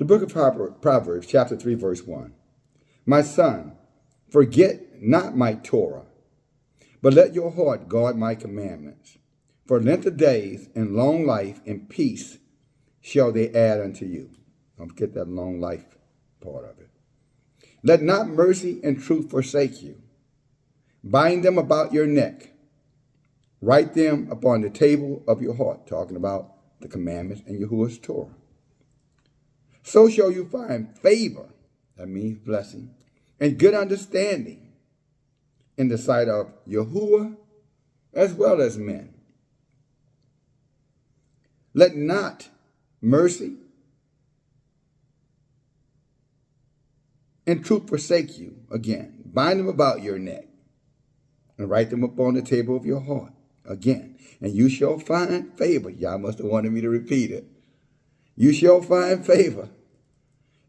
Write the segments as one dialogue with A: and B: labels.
A: book of Proverbs, chapter 3, verse 1. My son, forget not my Torah, but let your heart guard my commandments. For length of days and long life and peace shall they add unto you. Don't forget that long life part of it. Let not mercy and truth forsake you. Bind them about your neck. Write them upon the table of your heart, talking about the commandments and Yahuah's Torah. So shall you find favor, that means blessing, and good understanding in the sight of Yahuah as well as men. Let not mercy and truth forsake you. Again, bind them about your neck and write them upon the table of your heart. Again, and you shall find favor. Y'all must have wanted me to repeat it. You shall find favor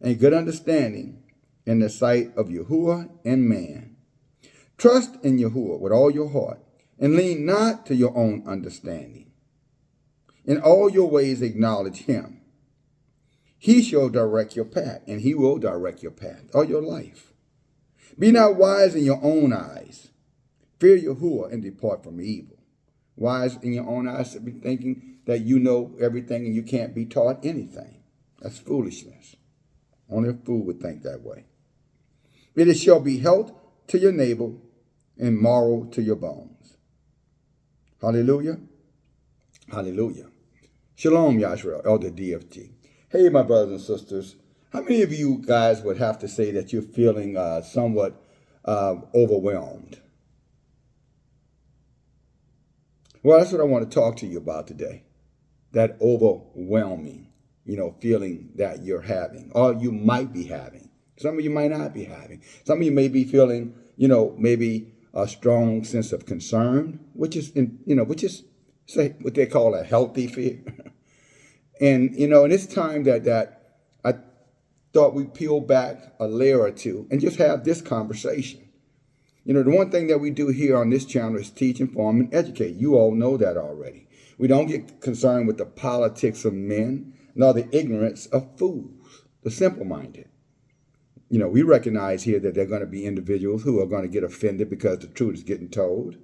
A: and good understanding in the sight of Yahuah and man. Trust in Yahuah with all your heart and lean not to your own understanding. In all your ways acknowledge him. He shall direct your path, and he will direct your path all your life. Be not wise in your own eyes. Fear Yahuah and depart from evil. Wise in your own eyes to be thinking that you know everything and you can't be taught anything. That's foolishness. Only a fool would think that way. It shall be health to your navel and marrow to your bones. Hallelujah. Hallelujah. Shalom, Yashua, Elder DFG. Hey, my brothers and sisters. How many of you guys would have to say that you're feeling somewhat overwhelmed? Well, that's what I want to talk to you about today. That overwhelming, feeling that you're having, or you might be having. Some of you might not be having. Some of you may be feeling, maybe a strong sense of concern, which is say what they call a healthy fear. And it's time that I thought we'd peel back a layer or two and just have this conversation. The one thing that we do here on this channel is teach, inform, and educate. You all know that already. We don't get concerned with the politics of men, nor the ignorance of fools, the simple-minded. We recognize here that there are going to be individuals who are going to get offended because the truth is getting told.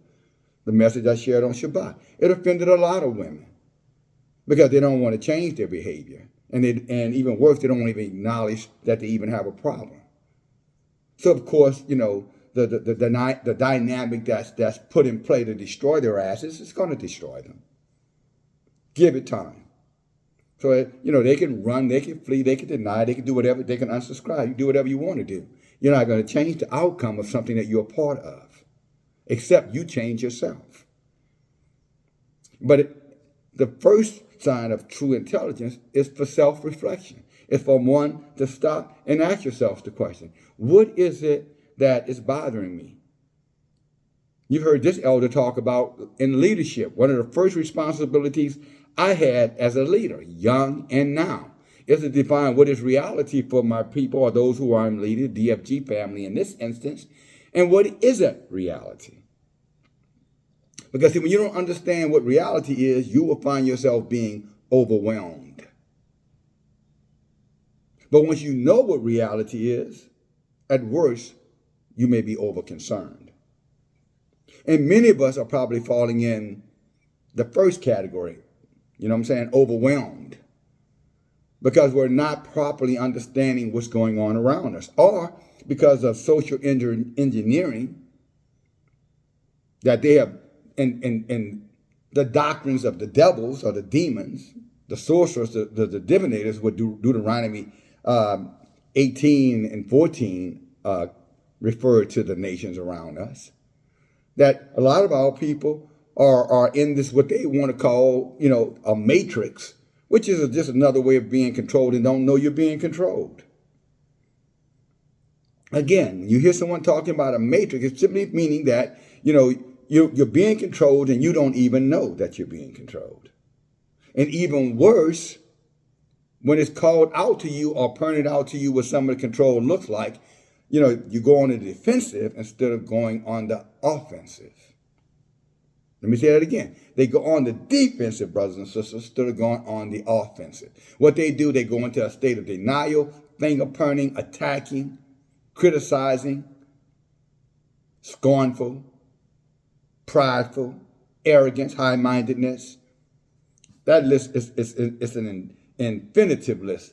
A: The message I shared on Shabbat, it offended a lot of women because they don't want to change their behavior. And even worse, they don't even acknowledge that they even have a problem. So, of course, the dynamic that's put in play to destroy their asses is going to destroy them. Give it time. So, they can run, they can flee, they can deny, they can do whatever, they can unsubscribe. You do whatever you want to do. You're not going to change the outcome of something that you're a part of, except you change yourself. But the first sign of true intelligence is for self-reflection. It's for one to stop and ask yourself the question, what is it that is bothering me? You've heard this elder talk about in leadership. One of the first responsibilities I had as a leader, young and now, is to define what is reality for my people or those who I'm leading, DFG family in this instance, and what isn't reality. Because see, when you don't understand what reality is, you will find yourself being overwhelmed. But once you know what reality is, at worst, you may be over-concerned. And many of us are probably falling in the first category, overwhelmed. Because we're not properly understanding what's going on around us. Or because of social engineering that they have, and the doctrines of the devils or the demons, the sorcerers, the divinators, what Deuteronomy 18 and 14 refer to the nations around us. That a lot of our people are in this, what they want to call, a matrix, which is just another way of being controlled and don't know you're being controlled. Again, you hear someone talking about a matrix, it's simply meaning that, you're being controlled and you don't even know that you're being controlled. And even worse, when it's called out to you or pointed out to you what some of the control looks like, you go on the defensive instead of going on the offensive. Let me say that again. They go on the defensive, brothers and sisters, instead of going on the offensive. What they do, they go into a state of denial, finger pointing, attacking, criticizing, scornful, prideful, arrogance, high-mindedness. That list is an infinitive list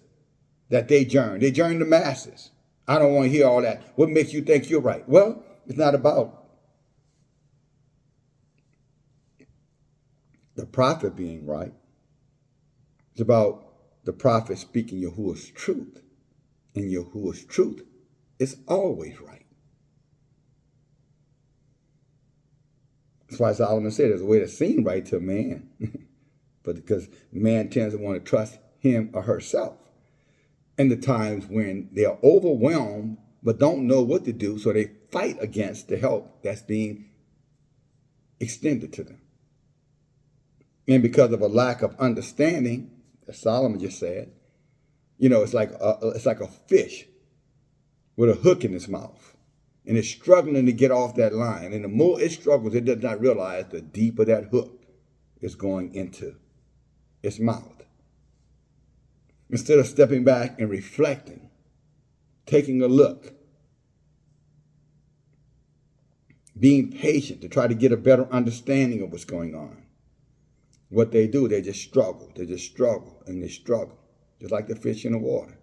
A: that they join. They join the masses. I don't want to hear all that. What makes you think you're right? Well, it's not about the prophet being right. It's about the prophet speaking Yahuah's truth. And Yahuah's truth is always right. That's why Solomon said there's a way to seem right to a man. But because man tends to want to trust him or herself. And the times when they are overwhelmed but don't know what to do, so they fight against the help that's being extended to them. And because of a lack of understanding, as Solomon just said, it's like a fish with a hook in its mouth. And it's struggling to get off that line. And the more it struggles, it does not realize the deeper that hook is going into its mouth. Instead of stepping back and reflecting, taking a look, being patient to try to get a better understanding of what's going on, what they do, they just struggle. They just struggle and they struggle, just like the fish in the water.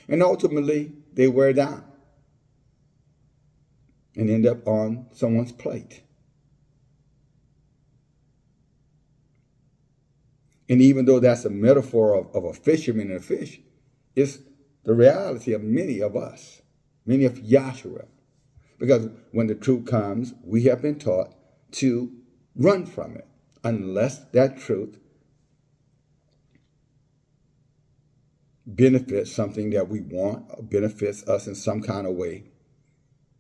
A: And ultimately, they wear down and end up on someone's plate. And even though that's a metaphor of a fisherman and a fish, it's the reality of many of us, many of Yahuah. Because when the truth comes, we have been taught to run from it, unless that truth benefits something that we want, or benefits us in some kind of way,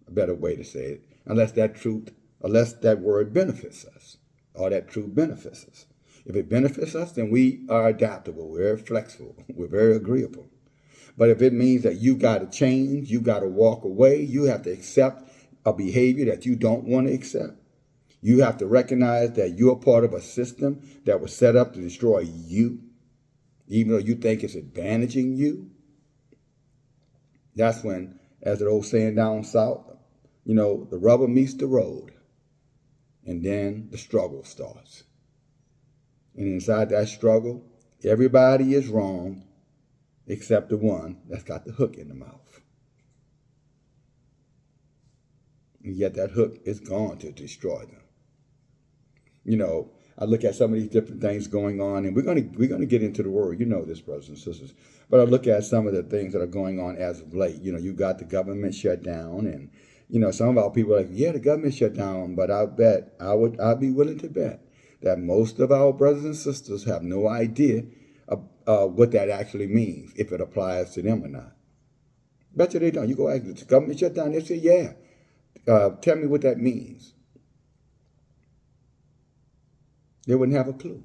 A: a better way to say it, unless that word benefits us, or that truth benefits us. If it benefits us, then we are adaptable, we're very flexible, we're very agreeable. But if it means that you got to change, you got to walk away, you have to accept a behavior that you don't want to accept, you have to recognize that you're part of a system that was set up to destroy you, even though you think it's advantaging you. That's when, as the old saying down south, the rubber meets the road. And then the struggle starts. And inside that struggle, everybody is wrong except the one that's got the hook in the mouth. And yet that hook is gone to destroy them. I look at some of these different things going on, and we're gonna get into the word. You know this, brothers and sisters. But I look at some of the things that are going on as of late. You got the government shut down, and some of our people are like, yeah, the government shut down, but I'd be willing to bet that most of our brothers and sisters have no idea what that actually means, if it applies to them or not. Bet you they don't. You go ask the government shut down, they say, yeah. Tell me what that means. They wouldn't have a clue.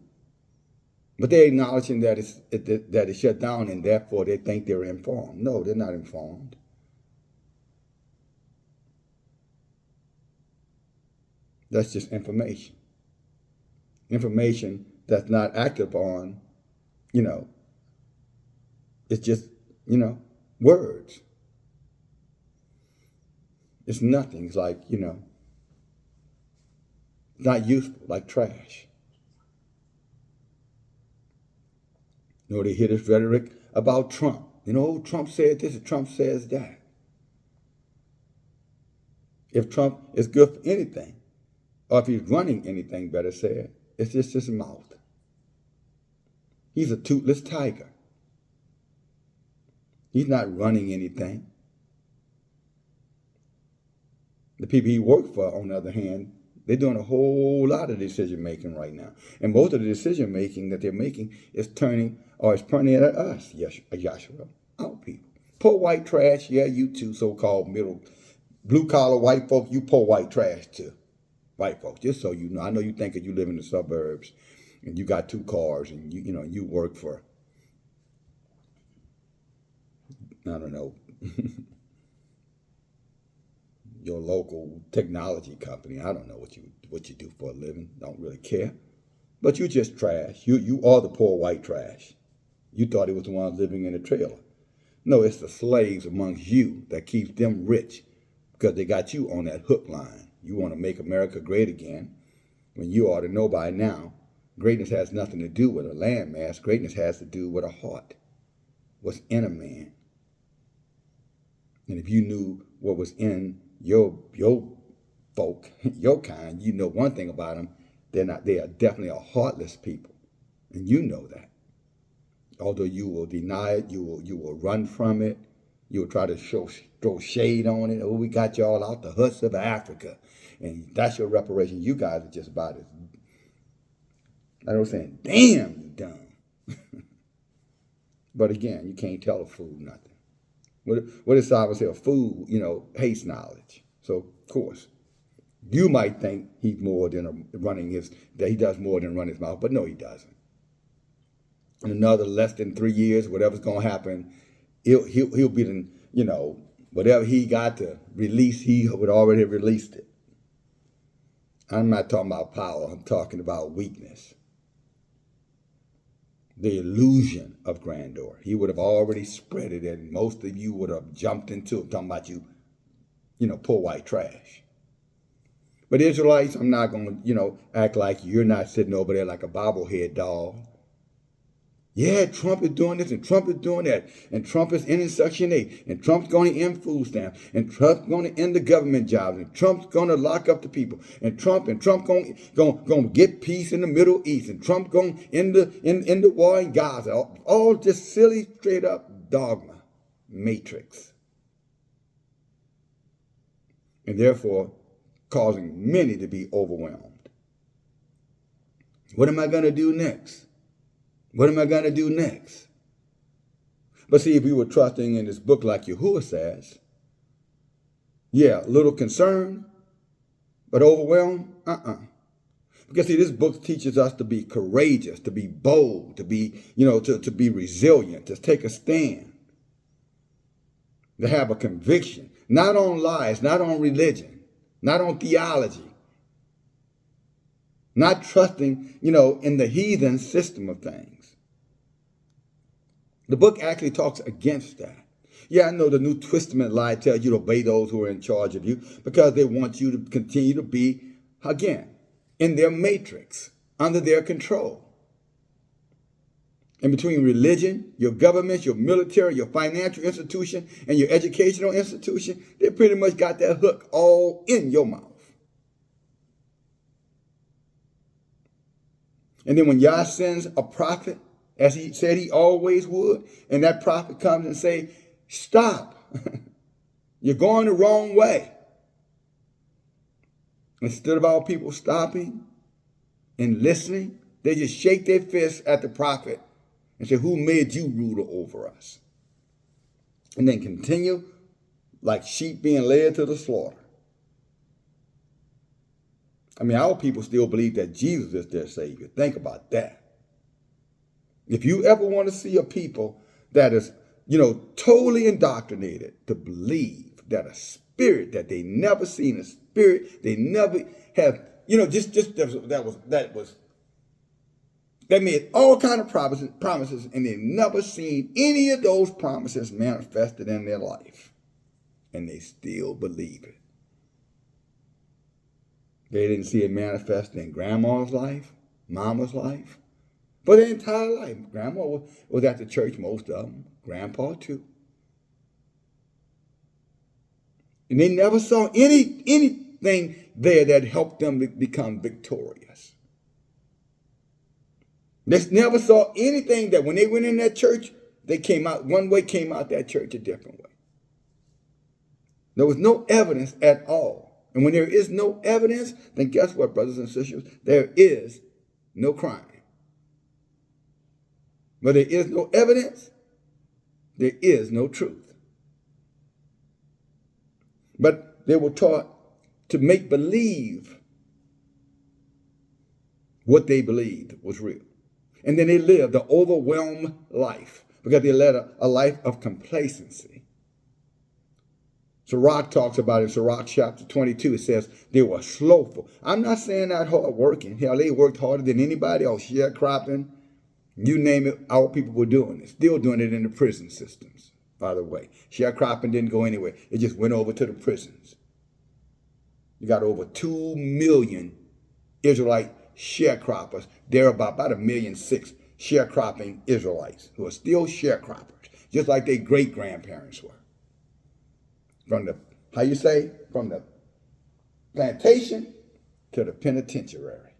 A: But they're acknowledging that it's shut down, and therefore they think they're informed. No, they're not informed. That's just information. Information that's not acted upon, it's just, words. It's nothing. It's like, not useful, like trash. They hear this rhetoric about Trump. Trump said this and Trump says that. If Trump is good for anything, or if he's running anything, better said, it's just his mouth. He's a toothless tiger. He's not running anything. The people he worked for, on the other hand, they're doing a whole lot of decision making right now. And most of the decision making that they're making is pointing at us, Yahuah, our people. Poor white trash, yeah, you too, so-called blue collar white folk, you poor white trash too. White folks, just so you know. I know you think that you live in the suburbs and you got 2 cars and you work for, I don't know, your local technology company. I don't know what you do for a living. Don't really care. But you just trash. You are the poor white trash. You thought he was the one living in a trailer. No, it's the slaves amongst you that keeps them rich because they got you on that hook line. You want to make America great again when you ought to know by now greatness has nothing to do with a landmass. Greatness has to do with a heart. What's in a man. And if you knew what was in your folk, your kind, you know one thing about them. They are definitely a heartless people. And you know that. Although you will deny it, you will run from it, you will try to throw shade on it. Oh, we got y'all out the huts of Africa. And that's your reparation. You guys are just about as, I don't saying, damn, you dumb. But again, you can't tell a fool nothing. What does Simon say? A fool, hates knowledge. So, of course, you might think he's more than that he does more than run his mouth, but no, he doesn't. In another less than 3 years, whatever's going to happen, he'll be the, whatever he got to release, he would already have released it. I'm not talking about power. I'm talking about weakness. The illusion of grandeur. He would have already spread it, and most of you would have jumped into it, talking about you, poor white trash. But Israelites, I'm not going to, act like you're not sitting over there like a bobblehead doll. Yeah, Trump is doing this, and Trump is doing that, and Trump is ending Section 8, and Trump's going to end food stamps, and Trump's going to end the government jobs, and Trump's going to lock up the people, and Trump going to get peace in the Middle East, and Trump going to end the war in Gaza. All just silly, straight up dogma, matrix. And therefore, causing many to be overwhelmed. What am I going to do next? What am I going to do next? But see, if we were trusting in this book like Yahuah says, yeah, a little concerned, but overwhelmed, Because see, this book teaches us to be courageous, to be bold, to be, to be resilient, to take a stand, to have a conviction, not on lies, not on religion, not on theology, not trusting, in the heathen system of things. The book actually talks against that. Yeah, I know the New Testament lie tells you to obey those who are in charge of you because they want you to continue to be, again, in their matrix, under their control. And between religion, your government, your military, your financial institution, and your educational institution, they pretty much got that hook all in your mouth. And then when Yah sends a prophet, as he said he always would, and that prophet comes and say, stop, you're going the wrong way. Instead of all people stopping and listening, they just shake their fists at the prophet and say, who made you ruler over us? And then continue like sheep being led to the slaughter. I mean, our people still believe that Jesus is their Savior. Think about that. If you ever want to see a people that is, totally indoctrinated to believe that a spirit that they never seen, a spirit they never have, that made all kind of promises, and they never seen any of those promises manifested in their life, and they still believe it. They didn't see it manifest in grandma's life, mama's life. For their entire life. Grandma was at the church, most of them. Grandpa, too. And they never saw anything there that helped them become victorious. They never saw anything that when they went in that church, they came out one way, came out that church a different way. There was no evidence at all. And when there is no evidence, then guess what, brothers and sisters? There is no crime. Where there is no evidence, there is no truth. But they were taught to make believe what they believed was real. And then they lived an overwhelmed life because they led a life of complacency. Sirach talks about it in Sirach chapter 22. It says they were slothful. I'm not saying not hard working. Hell, they worked harder than anybody else. Sharecropping, you name it, our people were doing it. Still doing it in the prison systems, by the way. Sharecropping didn't go anywhere. It just went over to the prisons. You got over 2 million Israelite sharecroppers. There are about 1.6 million sharecropping Israelites who are still sharecroppers, just like their great-grandparents were. From the, from the plantation to the penitentiary.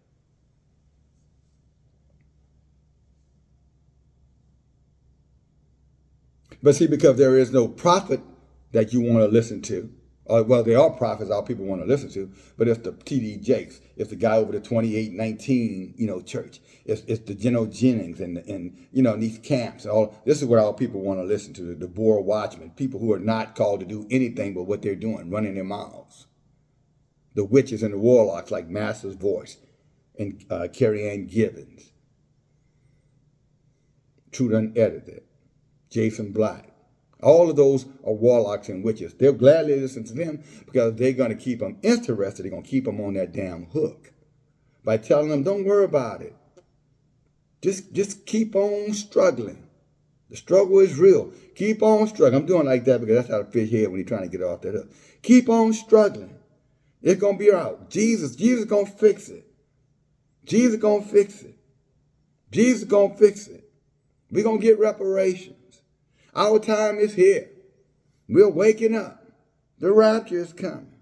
A: But see, because there is no prophet that you want to listen to, well, there are prophets our people want to listen to, but it's the T.D. Jakes, it's the guy over the 2819, church. It's the Geno Jennings and these camps. This is what our people want to listen to, the Boer Watchmen, people who are not called to do anything but what they're doing, running their mouths. The witches and the warlocks like Master's Voice and Carrie Ann Gibbons. Truth Unedited, Jason Black. All of those are warlocks and witches. They'll gladly listen to them because they're going to keep them interested. They're going to keep them on that damn hook by telling them, don't worry about it. Just keep on struggling. The struggle is real. Keep on struggling. I'm doing like that because that's how the fish head when he's trying to get off that hook. Keep on struggling. It's going to be out. Jesus going to fix it. Jesus going to fix it. Jesus going to fix it. We're going to get reparations. Our time is here. We're waking up. The rapture is coming.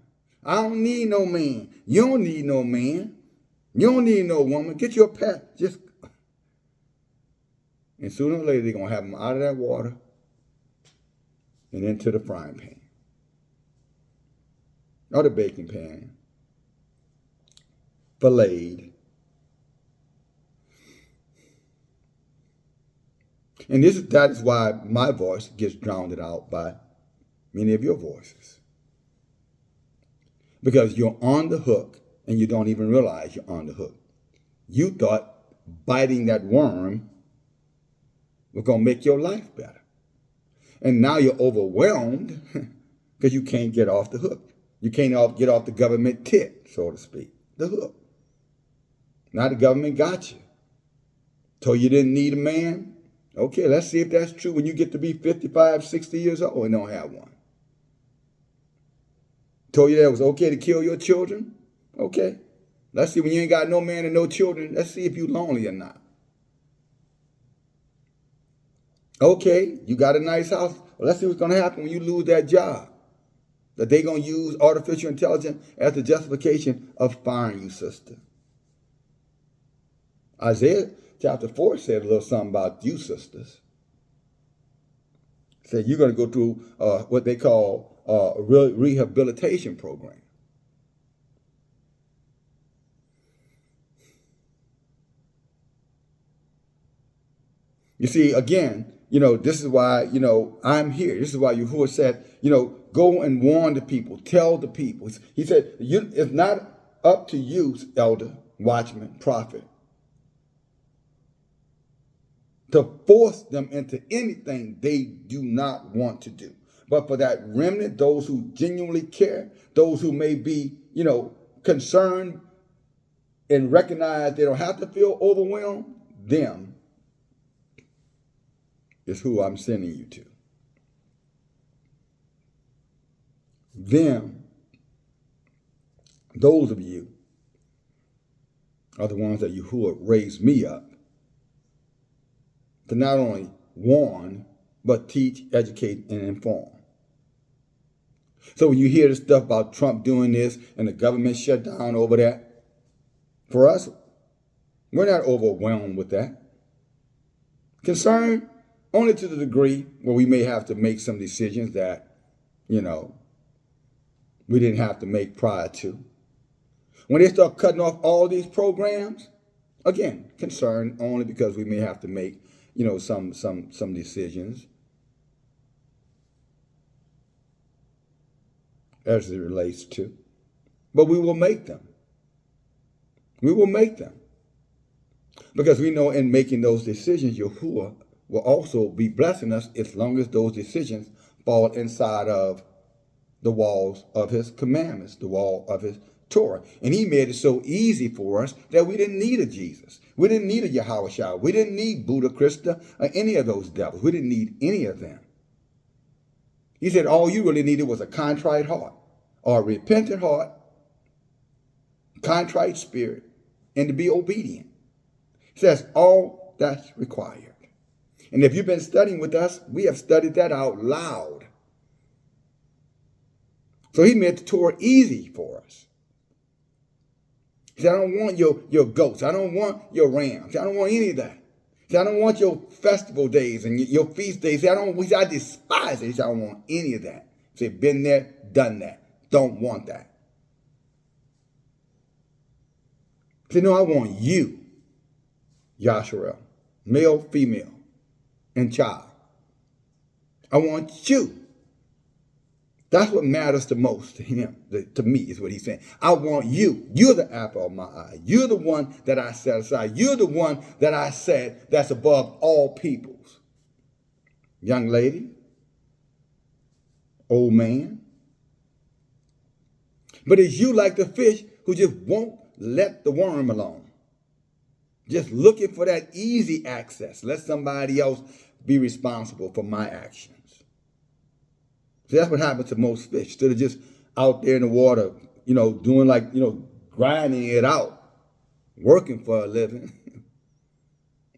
A: I don't need no man. You don't need no man. You don't need no woman. Get your pet. And sooner or later, they're going to have them out of that water and into the frying pan. Or the baking pan. Filleted. And that is why my voice gets drowned out by many of your voices. Because you're on the hook and you don't even realize you're on the hook. You thought biting that worm was going to make your life better. And now you're overwhelmed because you can't get off the hook. You can't get off the government tit, so to speak, the hook. Now the government got you. Told you didn't need a man. Okay, let's see if that's true when you get to be 55, 60 years old and don't have one. Told you that it was okay to kill your children. Okay, let's see when you ain't got no man and no children. Let's see if you're lonely or not. Okay, you got a nice house. Well, let's see what's going to happen when you lose that job. That they're going to use artificial intelligence as the justification of firing you, sister. Isaiah chapter 4 said a little something about you, sisters. It said you're going to go through what they call a rehabilitation program. You see, again, this is why, I'm here. This is why Yahuah said, go and warn the people, tell the people. He said, it's not up to you, elder, watchman, prophet, to force them into anything they do not want to do. But for that remnant, those who genuinely care, those who may be, concerned and recognize they don't have to feel overwhelmed, them is who I'm sending you to. Them, those of you, are the ones that Yahuah raised me up to not only warn, but teach, educate, and inform. So when you hear this stuff about Trump doing this and the government shut down over that, for us, we're not overwhelmed with that. Concerned only to the degree where we may have to make some decisions that, we didn't have to make prior to. When they start cutting off all these programs, again, concerned only because we may have to make some decisions as it relates to. But we will make them. We will make them. Because we know in making those decisions, Yahuah will also be blessing us as long as those decisions fall inside of the walls of his commandments, the wall of his Torah. And he made it so easy for us that we didn't need a Jesus. We didn't need a Yahuah. We didn't need Buddha, Krista, or any of those devils. We didn't need any of them. He said all you really needed was a contrite heart, or a repentant heart, contrite spirit, and to be obedient. He says all that's required. And if you've been studying with us, we have studied that out loud. So he made the Torah easy for us. He said, I don't want your goats. I don't want your rams. I don't want any of that. He said, I don't want your festival days and your feast days. He said, I despise it. He said, I don't want any of that. He said, been there, done that. Don't want that. He said, no, I want you, Yasharel, male, female, and child. I want you. That's what matters the most to him, to me, is what he's saying. I want you. You're the apple of my eye. You're the one that I set aside. You're the one that I said that's above all peoples. Young lady, old man. But it's you like the fish who just won't let the worm alone. Just looking for that easy access. Let somebody else be responsible for my actions. See, that's what happens to most fish. Instead of just out there in the water, doing like, grinding it out, working for a living.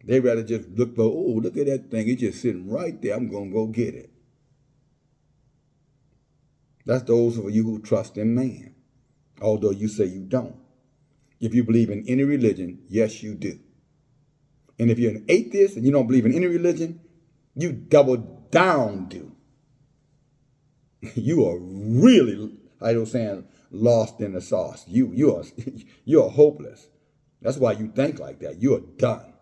A: They rather just look for, oh, look at that thing. It's just sitting right there. I'm going to go get it. That's those of you who trust in man, although you say you don't. If you believe in any religion, yes, you do. And if you're an atheist and you don't believe in any religion, you double down do. You are really, I was saying, lost in the sauce. You're hopeless. That's why you think like that. You're done.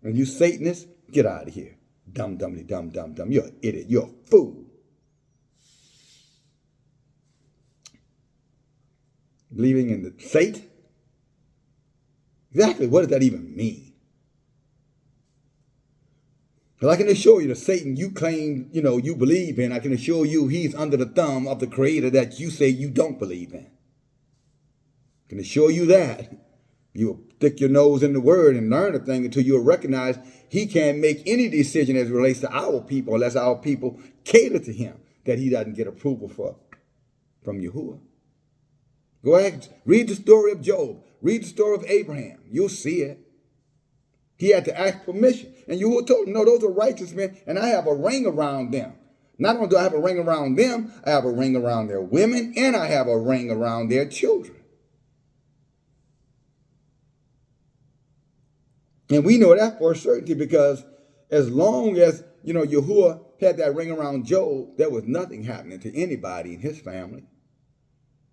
A: And you Satanists, get out of here. Dumb. You're an idiot. You're a fool. Believing in the Satan? Exactly, what does that even mean? Well, I can assure you the Satan you claim, you believe in, I can assure you he's under the thumb of the creator that you say you don't believe in. I can assure you that. You'll stick your nose in the word and learn a thing until you'll recognize he can't make any decision as it relates to our people unless our people cater to him, that he doesn't get approval from Yahuah. Go ahead, read the story of Job. Read the story of Abraham. You'll see it. He had to ask permission. And Yahuah told him, no, those are righteous men, and I have a ring around them. Not only do I have a ring around them, I have a ring around their women, and I have a ring around their children. And we know that for a certainty because as long as, Yahuah had that ring around Job, there was nothing happening to anybody in his family.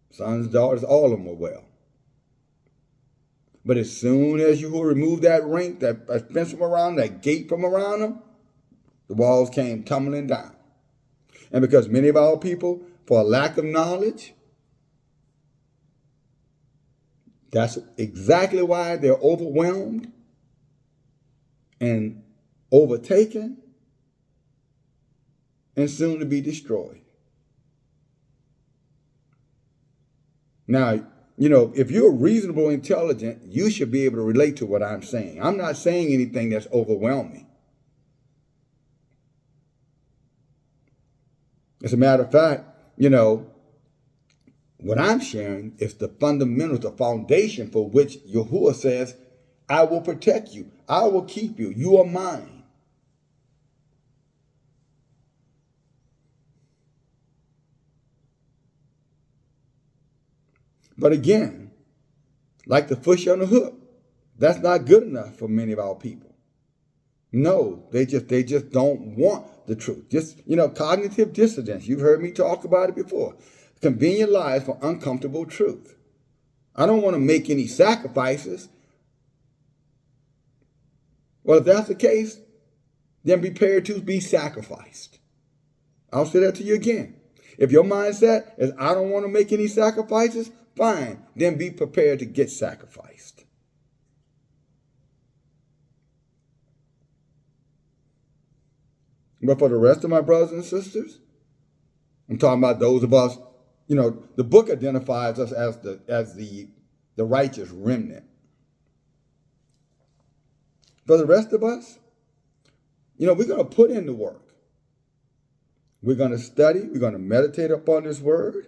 A: Sons, daughters, all of them were well. But as soon as Yahuah removed that ring, that fence from around, that gate from around them, the walls came tumbling down. And because many of our people, for a lack of knowledge, that's exactly why they're overwhelmed and overtaken and soon to be destroyed. Now, if you're reasonable, intelligent, you should be able to relate to what I'm saying. I'm not saying anything that's overwhelming. As a matter of fact, what I'm sharing is the fundamentals, the foundation for which Yahuah says, I will protect you. I will keep you. You are mine. But again, like the fish on the hook, that's not good enough for many of our people. No, they just don't want the truth. Just, cognitive dissonance. You've heard me talk about it before. Convenient lies for uncomfortable truth. I don't want to make any sacrifices. Well, if that's the case, then be prepared to be sacrificed. I'll say that to you again. If your mindset is, I don't want to make any sacrifices, fine, then be prepared to get sacrificed. But for the rest of my brothers and sisters, I'm talking about those of us the book identifies us as the righteous remnant. For the rest of us, we're going to put in the work. We're going to study. We're going to meditate upon this word.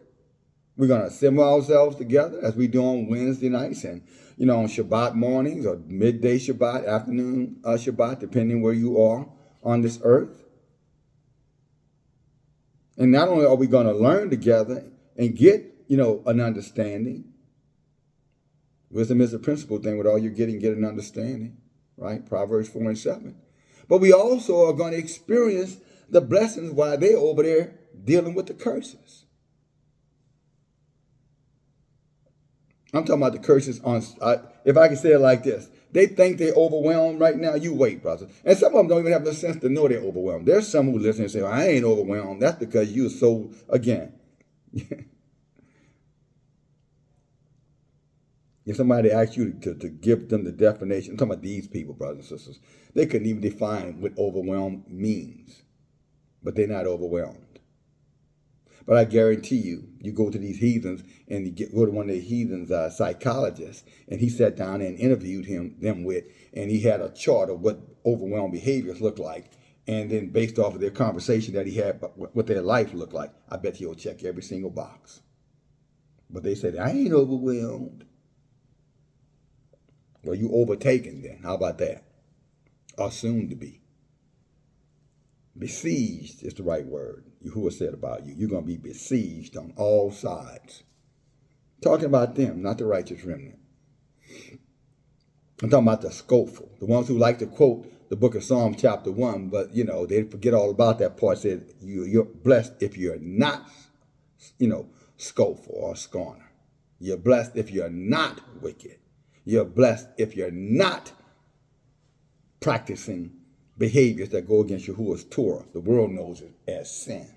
A: We're going to assemble ourselves together as we do on Wednesday nights and, on Shabbat mornings or midday Shabbat, afternoon Shabbat, depending where you are on this earth. And not only are we going to learn together and get, an understanding. Wisdom is a principal thing. With all you're getting, get an understanding, right? Proverbs 4:7. But we also are going to experience the blessings while they're over there dealing with the curses. I'm talking about the curses on, if I can say it like this, they think they're overwhelmed right now. You wait, brother. And some of them don't even have the sense to know they're overwhelmed. There's some who listen and say, I ain't overwhelmed. That's because you're so, again. If somebody asks you to give them the definition, I'm talking about these people, brothers and sisters, they couldn't even define what overwhelmed means. But they're not overwhelmed. But I guarantee you, you go to these heathens and you go to one of the heathens' psychologists, and he sat down and interviewed them with, and he had a chart of what overwhelmed behaviors look like. And then based off of their conversation that he had, what their life looked like, I bet he'll check every single box. But they said, I ain't overwhelmed. Well, you overtaken then. How about that? Or soon to be. Besieged is the right word. Yahuah said about you. You're going to be besieged on all sides. Talking about them, not the righteous remnant. I'm talking about the scoful. The ones who like to quote the book of Psalm chapter 1, but, they forget all about that part. Said you're blessed if you're not, scoful or scorner. You're blessed if you're not wicked. You're blessed if you're not practicing behaviors that go against Yahuah's Torah. The world knows it as sin.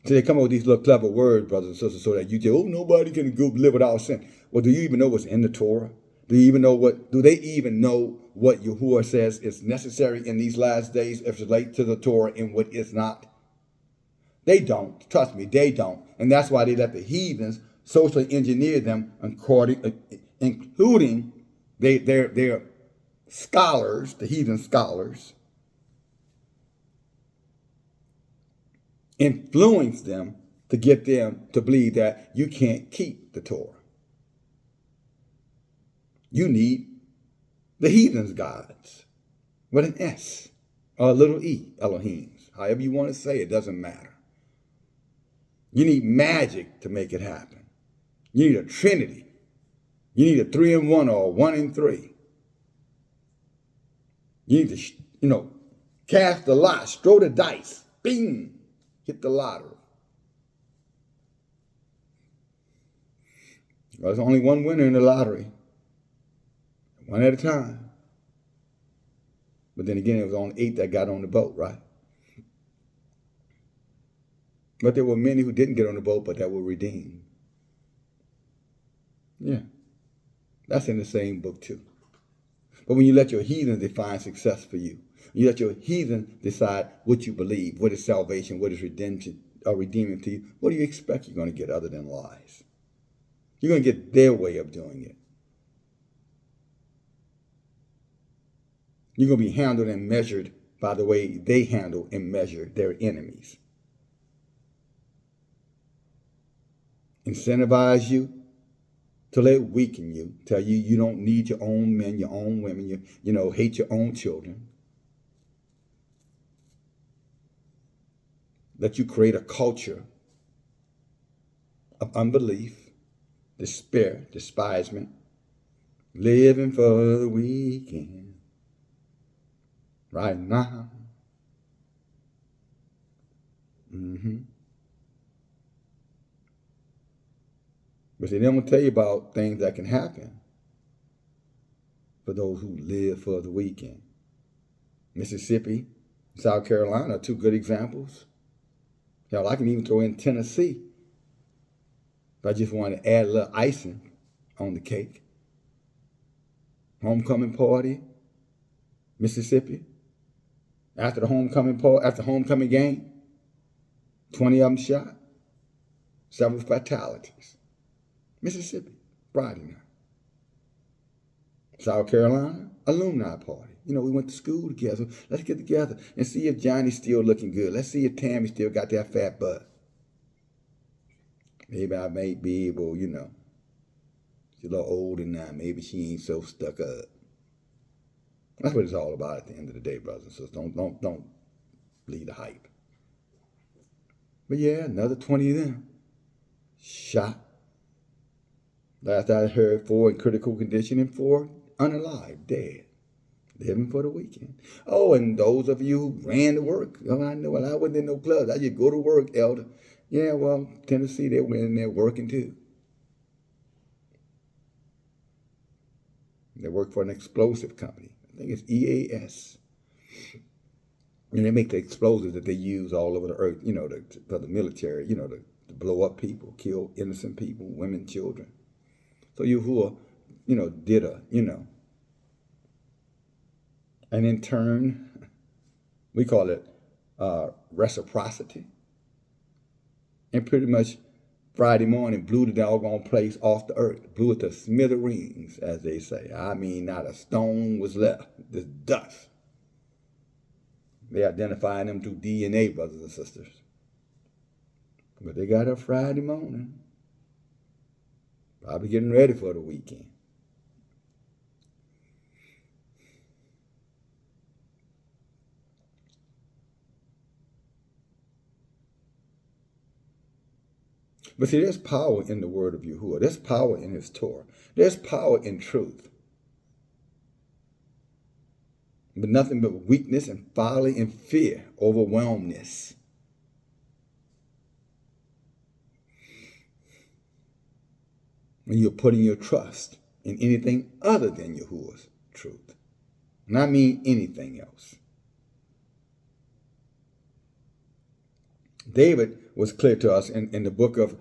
A: So they come up with these little clever words, brothers and sisters, so that you say, oh, nobody can go live without sin. Well, do you even know what's in the Torah? Do they even know what Yahuah says is necessary in these last days as relates to the Torah and what is not? They don't. Trust me, they don't. And that's why they let the heathens socially engineer them, including their scholars, the heathen scholars, influence them to get them to believe that you can't keep the Torah. You need the heathen's gods with an S or a little e, Elohims. However you want to say it, doesn't matter. You need magic to make it happen. You need a trinity. You need a 3-in-1 or 1-in-3. You need to, cast the lot, throw the dice, bing, hit the lottery. Well, there's only one winner in the lottery, one at a time. But then again, it was only 8 that got on the boat, right? But there were many who didn't get on the boat, but that were redeemed. Yeah, that's in the same book too. But when you let your heathen define success for you, you let your heathen decide what you believe, what is salvation, what is redemption or redeeming to you, what do you expect you're going to get other than lies? You're going to get their way of doing it. You're going to be handled and measured by the way they handle and measure their enemies. Incentivize you till they weaken you, tell you you don't need your own men, your own women, you hate your own children. Let you create a culture of unbelief, despair, despisement, living for the weekend, right now. But see, they don't tell you about things that can happen for those who live for the weekend. Mississippi, South Carolina are 2 good examples. Hell, I can even throw in Tennessee if I just want to add a little icing on the cake. Homecoming party, Mississippi. After the homecoming game, 20 of them shot, several fatalities. Mississippi, Friday night. South Carolina, alumni party. You know, we went to school together. Let's get together and see if Johnny's still looking good. Let's see if Tammy still got that fat butt. Maybe I may be able, you know, she's a little older now. Maybe she ain't so stuck up. That's what it's all about at the end of the day, brothers and sisters. Don't believe the hype. But yeah, another 20 of them shot. Last I heard, 4 in critical condition and 4 unalive, dead. Living for the weekend. Oh, and those of you who ran to work. Oh, I know. Well, I wasn't in no clubs. I just go to work, elder. Yeah, well, Tennessee, they were in there working too. They work for an explosive company. I think it's EAS. And they make the explosives that they use all over the earth, you know, for the military, you know, to blow up people, kill innocent people, women, children. So Yahuah, you know, did and in turn, we call it reciprocity. And pretty much Friday morning blew the doggone place off the earth. Blew it to smithereens, as they say. I mean, not a stone was left. Just dust. They identifying them through DNA, brothers and sisters. But they got up Friday morning. Probably getting ready for the weekend. But see, there's power in the word of Yahuah. There's power in his Torah. There's power in truth. But nothing but weakness and folly and fear, overwhelmness. When you're putting your trust in anything other than Yahuah's truth. And I mean anything else. David was clear to us in the book of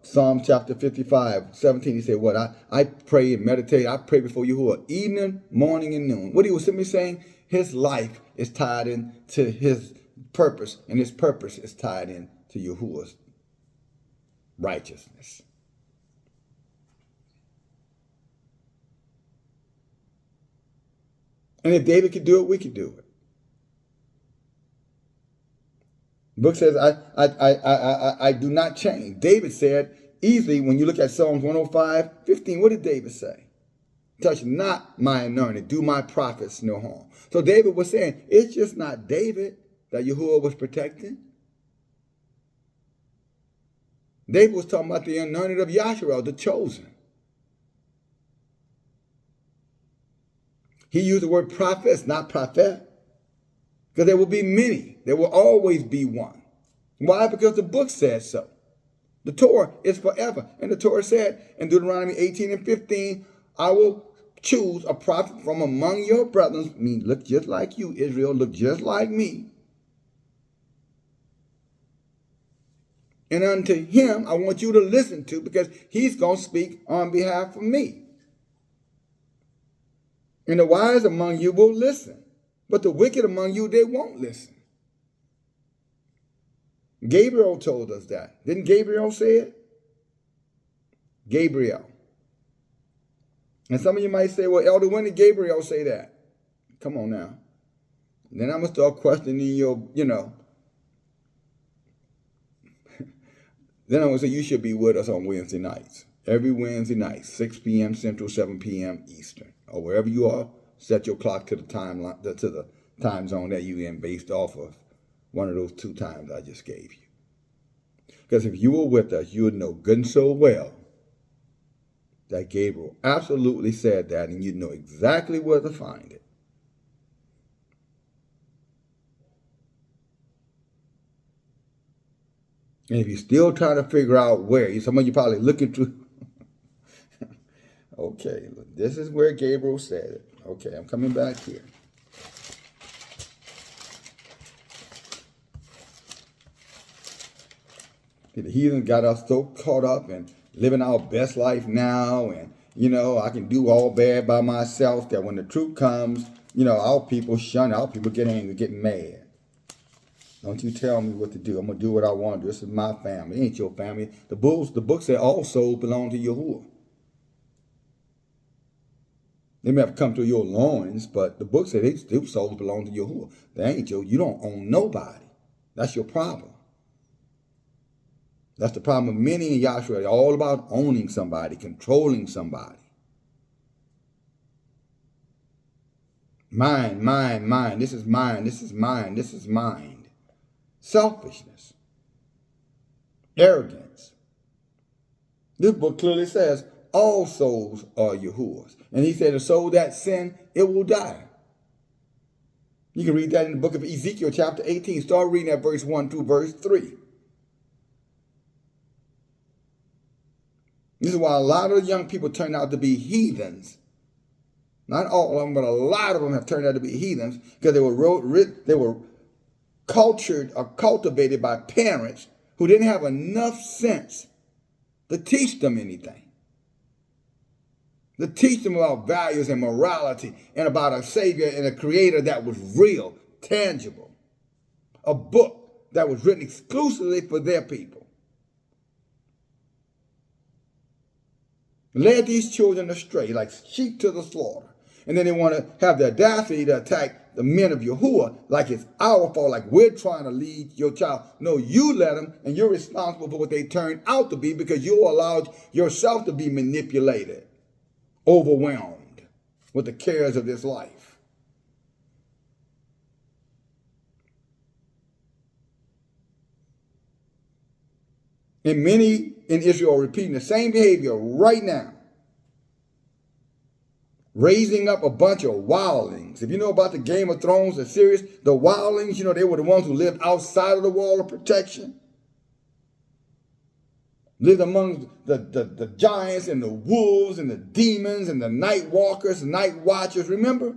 A: Psalm chapter 55, 17. He said, what? I pray and meditate. I pray before Yahuah evening, morning, and noon. What he was simply saying, his life is tied into his purpose, and his purpose is tied in to Yahuah's righteousness. And if David could do it, we could do it. The book says, I do not change. David said, easily, when you look at Psalms 105, 15, what did David say? Touch not my anointed, do my prophets no harm. So David was saying, it's just not David that Yahuah was protecting. David was talking about the anointed of Yahshua, the chosen. He used the word prophets, not prophet. Because there will be many. There will always be one. Why? Because the book says so. The Torah is forever. And the Torah said in Deuteronomy 18 and 15, I will choose a prophet from among your brothers. I mean, look just like you, Israel. Look just like me. And unto him I want you to listen to, because he's going to speak on behalf of me. And the wise among you will listen. But the wicked among you, they won't listen. Gabriel told us that. Didn't Gabriel say it? Gabriel. And some of you might say, well, Elder, when did Gabriel say that? Come on now. Then I'm going to start questioning your, Then I'm going to say you should be with us on Wednesday nights. Every Wednesday night, 6 p.m. Central, 7 p.m. Eastern. Or wherever you are, set your clock to the time zone that you're in based off of one of those 2 times I just gave you. Because if you were with us, you would know good and so well that Gabriel absolutely said that, and you'd know exactly where to find it. And if you're still trying to figure out where, some of you probably looking through. Okay, this is where Gabriel said it. Okay, I'm coming back here. The heathen got us so caught up in living our best life now, and, I can do all bad by myself, that when the truth comes, our people shun, our people get angry, get mad. Don't you tell me what to do. I'm going to do what I want to do. This is my family. It ain't your family. The book said all souls belong to Yahuah. They may have come through your loins, but the book said their souls belong to Yahuah. They ain't your. You don't own nobody. That's your problem. That's the problem of many in Yahuah. They're all about owning somebody, controlling somebody. Mine, mine, mine. This is mine. This is mine. This is mine. Selfishness. Arrogance. This book clearly says all souls are Yahuwah's. And he said a soul that sin, it will die. You can read that in the book of Ezekiel chapter 18. Start reading at verse 1 through verse 3. This is why a lot of young people turn out to be heathens. Not all of them, but a lot of them have turned out to be heathens because they were cultured or cultivated by parents who didn't have enough sense to teach them anything. To teach them about values and morality and about a Savior and a Creator that was real, tangible. A book that was written exclusively for their people. Led these children astray like sheep to the slaughter. And then they want to have the audacity to attack the men of Yahuah like it's our fault, like we're trying to lead your child. No, you let them, and you're responsible for what they turn out to be because you allowed yourself to be manipulated, overwhelmed with the cares of this life. And many in Israel are repeating the same behavior right now. Raising up a bunch of wildlings. If you know about the Game of Thrones, the series, the wildlings, they were the ones who lived outside of the wall of protection. Lived among the giants and the wolves and the demons and the night walkers, the night watchers. Remember?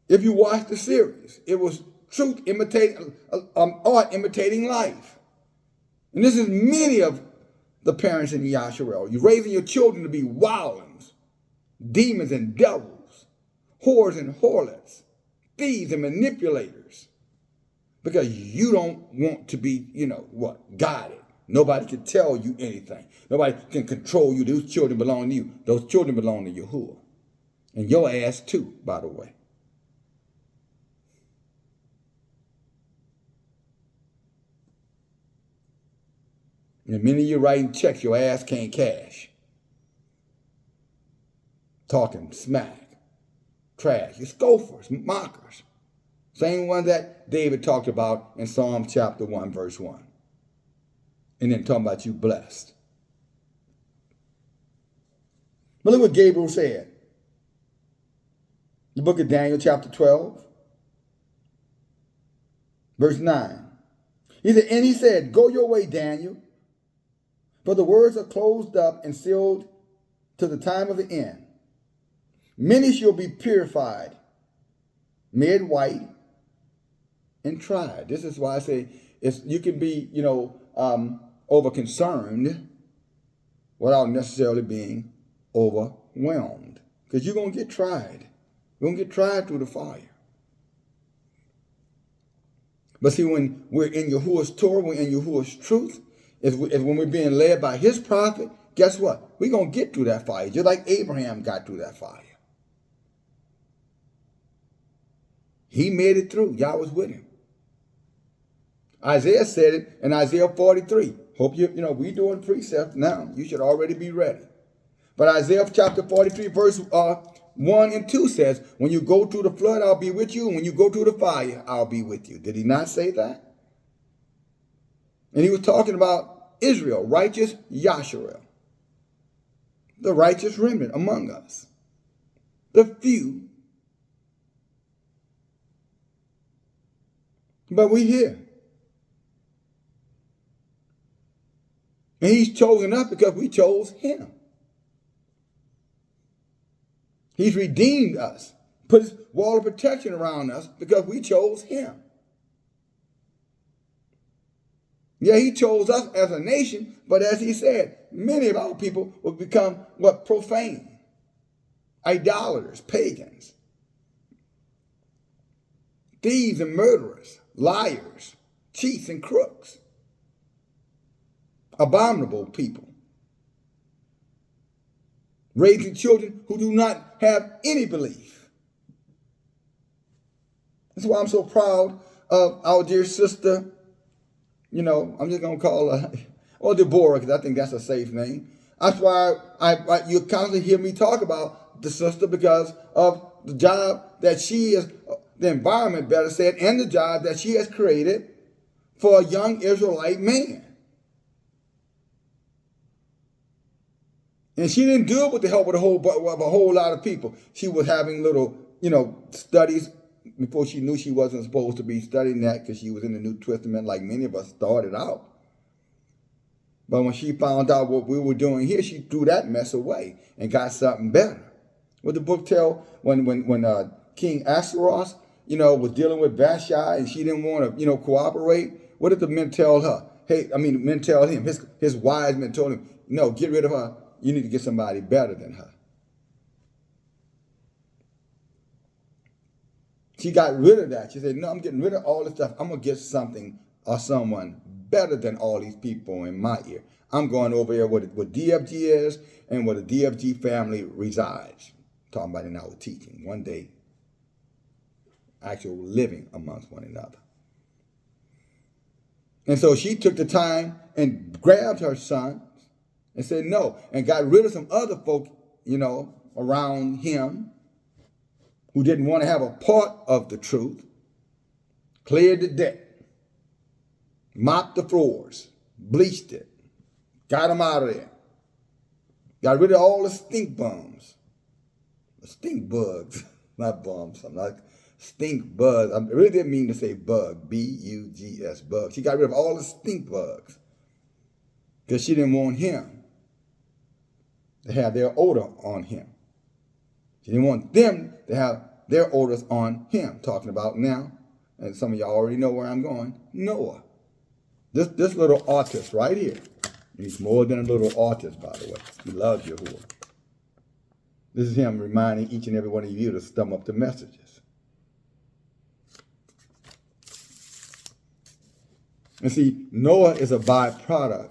A: If you watch the series, it was truth imitating, art imitating life. And this is many of the parents in Yasharel. You're raising your children to be wildlings, demons and devils, whores and harlots, thieves and manipulators. Because you don't want to be, guided. Nobody can tell you anything. Nobody can control you. Those children belong to you. Those children belong to Yahuah. And your ass too, by the way. And many of you writing checks your ass can't cash. Talking smack, trash. You're scoffers, mockers. Same one that David talked about in Psalm chapter 1, verse 1. And then talking about you blessed. But look what Gabriel said. The book of Daniel chapter 12, verse 9. And he said, go your way, Daniel, for the words are closed up and sealed to the time of the end. Many shall be purified, made white, and tried. This is why I say you can be, over concerned without necessarily being overwhelmed. Because you're going to get tried. You're going to get tried through the fire. But see, when we're in Yahuwah's Torah, we're in Yahuwah's truth, is when we're being led by his prophet, guess what? We're going to get through that fire, just like Abraham got through that fire. He made it through. Yah was with him. Isaiah said it in Isaiah 43. Hope we doing precept now. You should already be ready. But Isaiah chapter 43, verse 1 and 2 says, when you go through the flood, I'll be with you. And when you go through the fire, I'll be with you. Did he not say that? And he was talking about Israel, righteous Yasharel, the righteous remnant among us, the few. But we here. And he's chosen us because we chose him. He's redeemed us, put his wall of protection around us because we chose him. Yeah, he chose us as a nation, but as he said, many of our people will become profane, idolaters, pagans, thieves and murderers, liars, cheats and crooks, abominable people, raising children who do not have any belief. That's why I'm so proud of our dear sister, I'm just going to call her, or Deborah, because I think that's a safe name. That's why you constantly hear me talk about the sister, because of the job that she is, the environment, better said, and the job that she has created for a young Israelite man. And she didn't do it with the help of a whole lot of people. She was having little, studies before she knew she wasn't supposed to be studying that, because she was in the New Testament like many of us started out. But when she found out what we were doing here, she threw that mess away and got something better. What the book tell when King Ahasuerus, was dealing with Vashti and she didn't want to, cooperate? What did the men tell her? Men tell him, his wise men told him, no, get rid of her. You need to get somebody better than her. She got rid of that. She said, no, I'm getting rid of all this stuff. I'm going to get something or someone better than all these people in my ear. I'm going over here where DFG is and where the DFG family resides. Talking about it now with teaching. One day, actual living amongst one another. And so she took the time and grabbed her son and said no, and got rid of some other folk, around him who didn't want to have a part of the truth, cleared the deck, mopped the floors, bleached it, got them out of there, got rid of all the stink bums, the stink bugs, not bums, I'm not stink bugs. I really didn't mean to say bug, B-U-G-S, bug. She got rid of all the stink bugs because she didn't want him to have their odor on him. She didn't want them to have their odors on him. Talking about now, and some of y'all already know where I'm going, Noah. This little artist right here. He's more than a little artist, by the way. He loves Yahuah. This is him reminding each and every one of you to stum up the messages. And see, Noah is a byproduct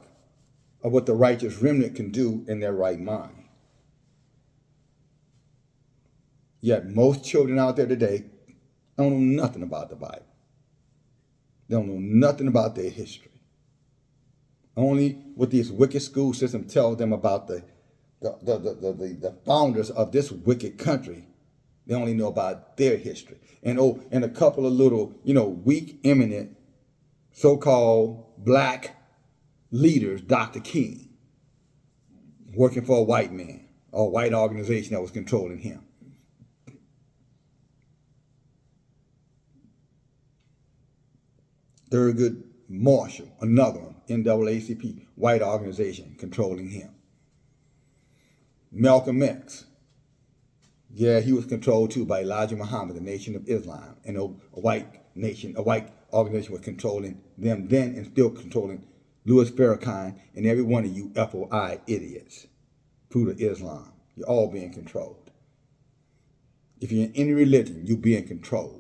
A: of what the righteous remnant can do in their right mind. Yet most children out there today don't know nothing about the Bible. They don't know nothing about their history. Only what these wicked school systems tell them about the founders of this wicked country. They only know about their history. And a couple of little, weak, eminent, so-called black leaders, Dr. King, working for a white man or a white organization that was controlling him. Thurgood Marshall, another one, NAACP, white organization controlling him. Malcolm X, he was controlled too by Elijah Muhammad, the Nation of Islam, and a white organization was controlling them then and still controlling Louis Farrakhan and every one of you FOI idiots, fruit of Islam. You're all being controlled. If you're in any religion, you're being controlled.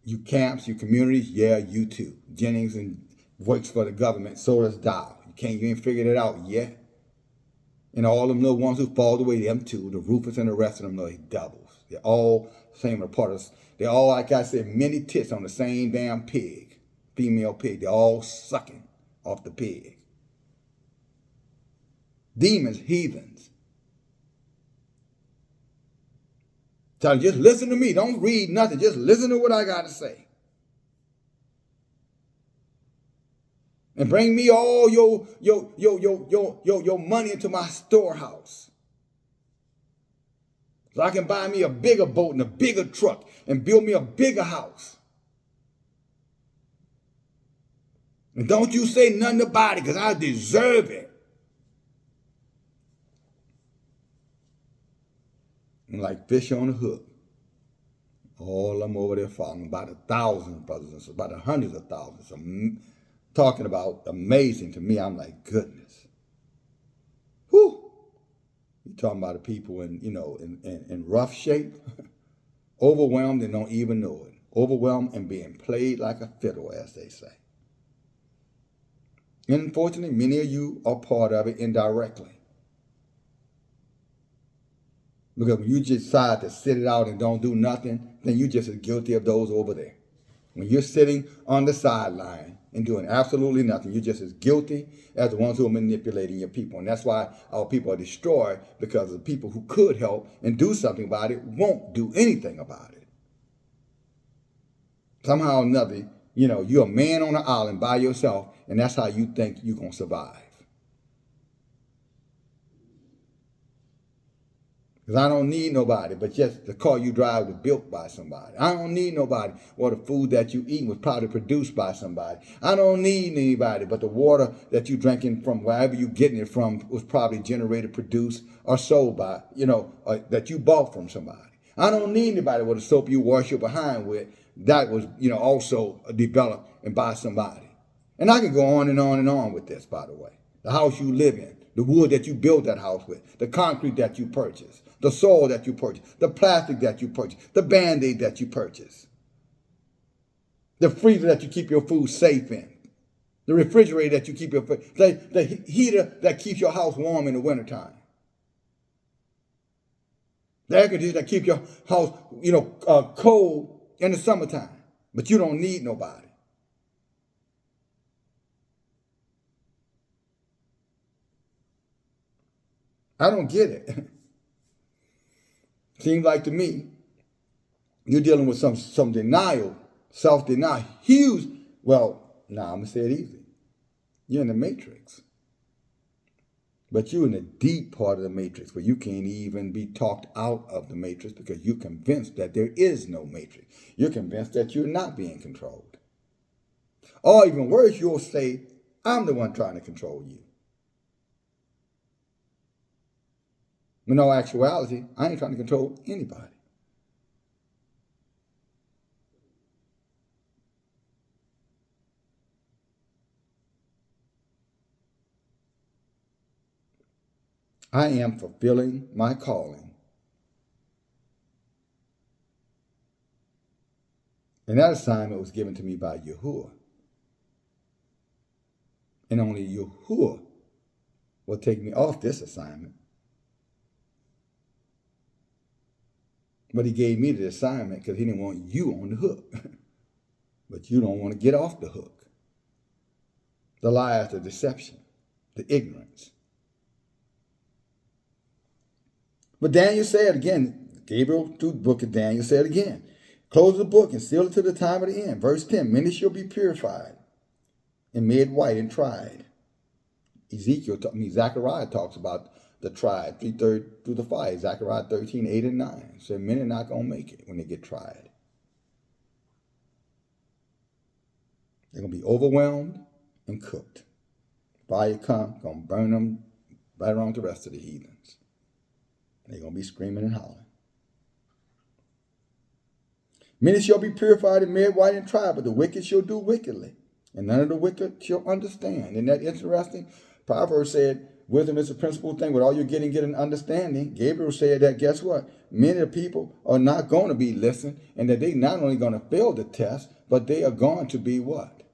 A: You camps, you communities, you too. Jennings and works for the government, so does Dow. You ain't figured it out yet. And all them little ones who fall away, them too, the Rufus and the rest of them little devils. They're all same part of, they're all, like I said, many tits on the same damn pig, female pig. They're all sucking off the pig. Demons, heathens. So just listen to me. Don't read nothing. Just listen to what I got to say. And bring me all your money into my storehouse. So I can buy me a bigger boat and a bigger truck and build me a bigger house. And don't you say nothing about it, because I deserve it. And like fish on a hook, all I'm over there following, about 1,000 brothers and sisters, about hundreds of thousands. I'm talking about amazing to me. I'm like, goodness. Whew. You're talking about the people in rough shape, overwhelmed and don't even know it. overwhelmed and being played like a fiddle, as they say. And unfortunately, many of you are part of it indirectly. Because when you just decide to sit it out and don't do nothing, then you're just as guilty of those over there. When you're sitting on the sideline and doing absolutely nothing, you're just as guilty as the ones who are manipulating your people. And that's why our people are destroyed, because the people who could help and do something about it won't do anything about it. Somehow or another, you're a man on an island by yourself, and that's how you think you're going to survive. Because I don't need nobody, but just the car you drive was built by somebody. I don't need nobody, or the food that you eat was probably produced by somebody. I don't need anybody, but the water that you're drinking from wherever you're getting it from was probably generated, produced, or sold by, that you bought from somebody. I don't need anybody with the soap you wash your behind with that was, also developed and by somebody. And I can go on and on and on with this, by the way. The house you live in, the wood that you build that house with, the concrete that you purchase, the soil that you purchase, the plastic that you purchase, the Band-Aid that you purchase, the freezer that you keep your food safe in, the refrigerator that you keep the heater that keeps your house warm in the wintertime, the air conditioner that keeps your house, cold in the summertime. But you don't need nobody. I don't get it. Seems like to me, you're dealing with some denial, self-denial, huge. Well, now I'm going to say it easy. You're in the matrix. But you're in the deep part of the matrix where you can't even be talked out of the matrix because you're convinced that there is no matrix. You're convinced that you're not being controlled. Or even worse, you'll say, I'm the one trying to control you. In no actuality, I ain't trying to control anybody. I am fulfilling my calling. And that assignment was given to me by Yahuah. And only Yahuah will take me off this assignment. But he gave me the assignment because he didn't want you on the hook. But you don't want to get off the hook. The lies, the deception, the ignorance. But Daniel said again, Gabriel through the book of Daniel said again, close the book and seal it to the time of the end. Verse 10, many shall be purified and made white and tried. Zechariah talks about the tried, 3/3 through the 5. Zechariah 13, 8 and 9. So many are not going to make it when they get tried. They're going to be overwhelmed and cooked. Fire come, going to burn them right around the rest of the heathens. They're going to be screaming and hollering. Many shall be purified and made white and tried, but the wicked shall do wickedly, and none of the wicked shall understand. Isn't that interesting? Proverbs said, wisdom is the principal thing. With all you're getting, get an understanding. Gabriel said that, guess what? Many of the people are not going to be listened, and that they're not only going to fail the test, but they are going to be what?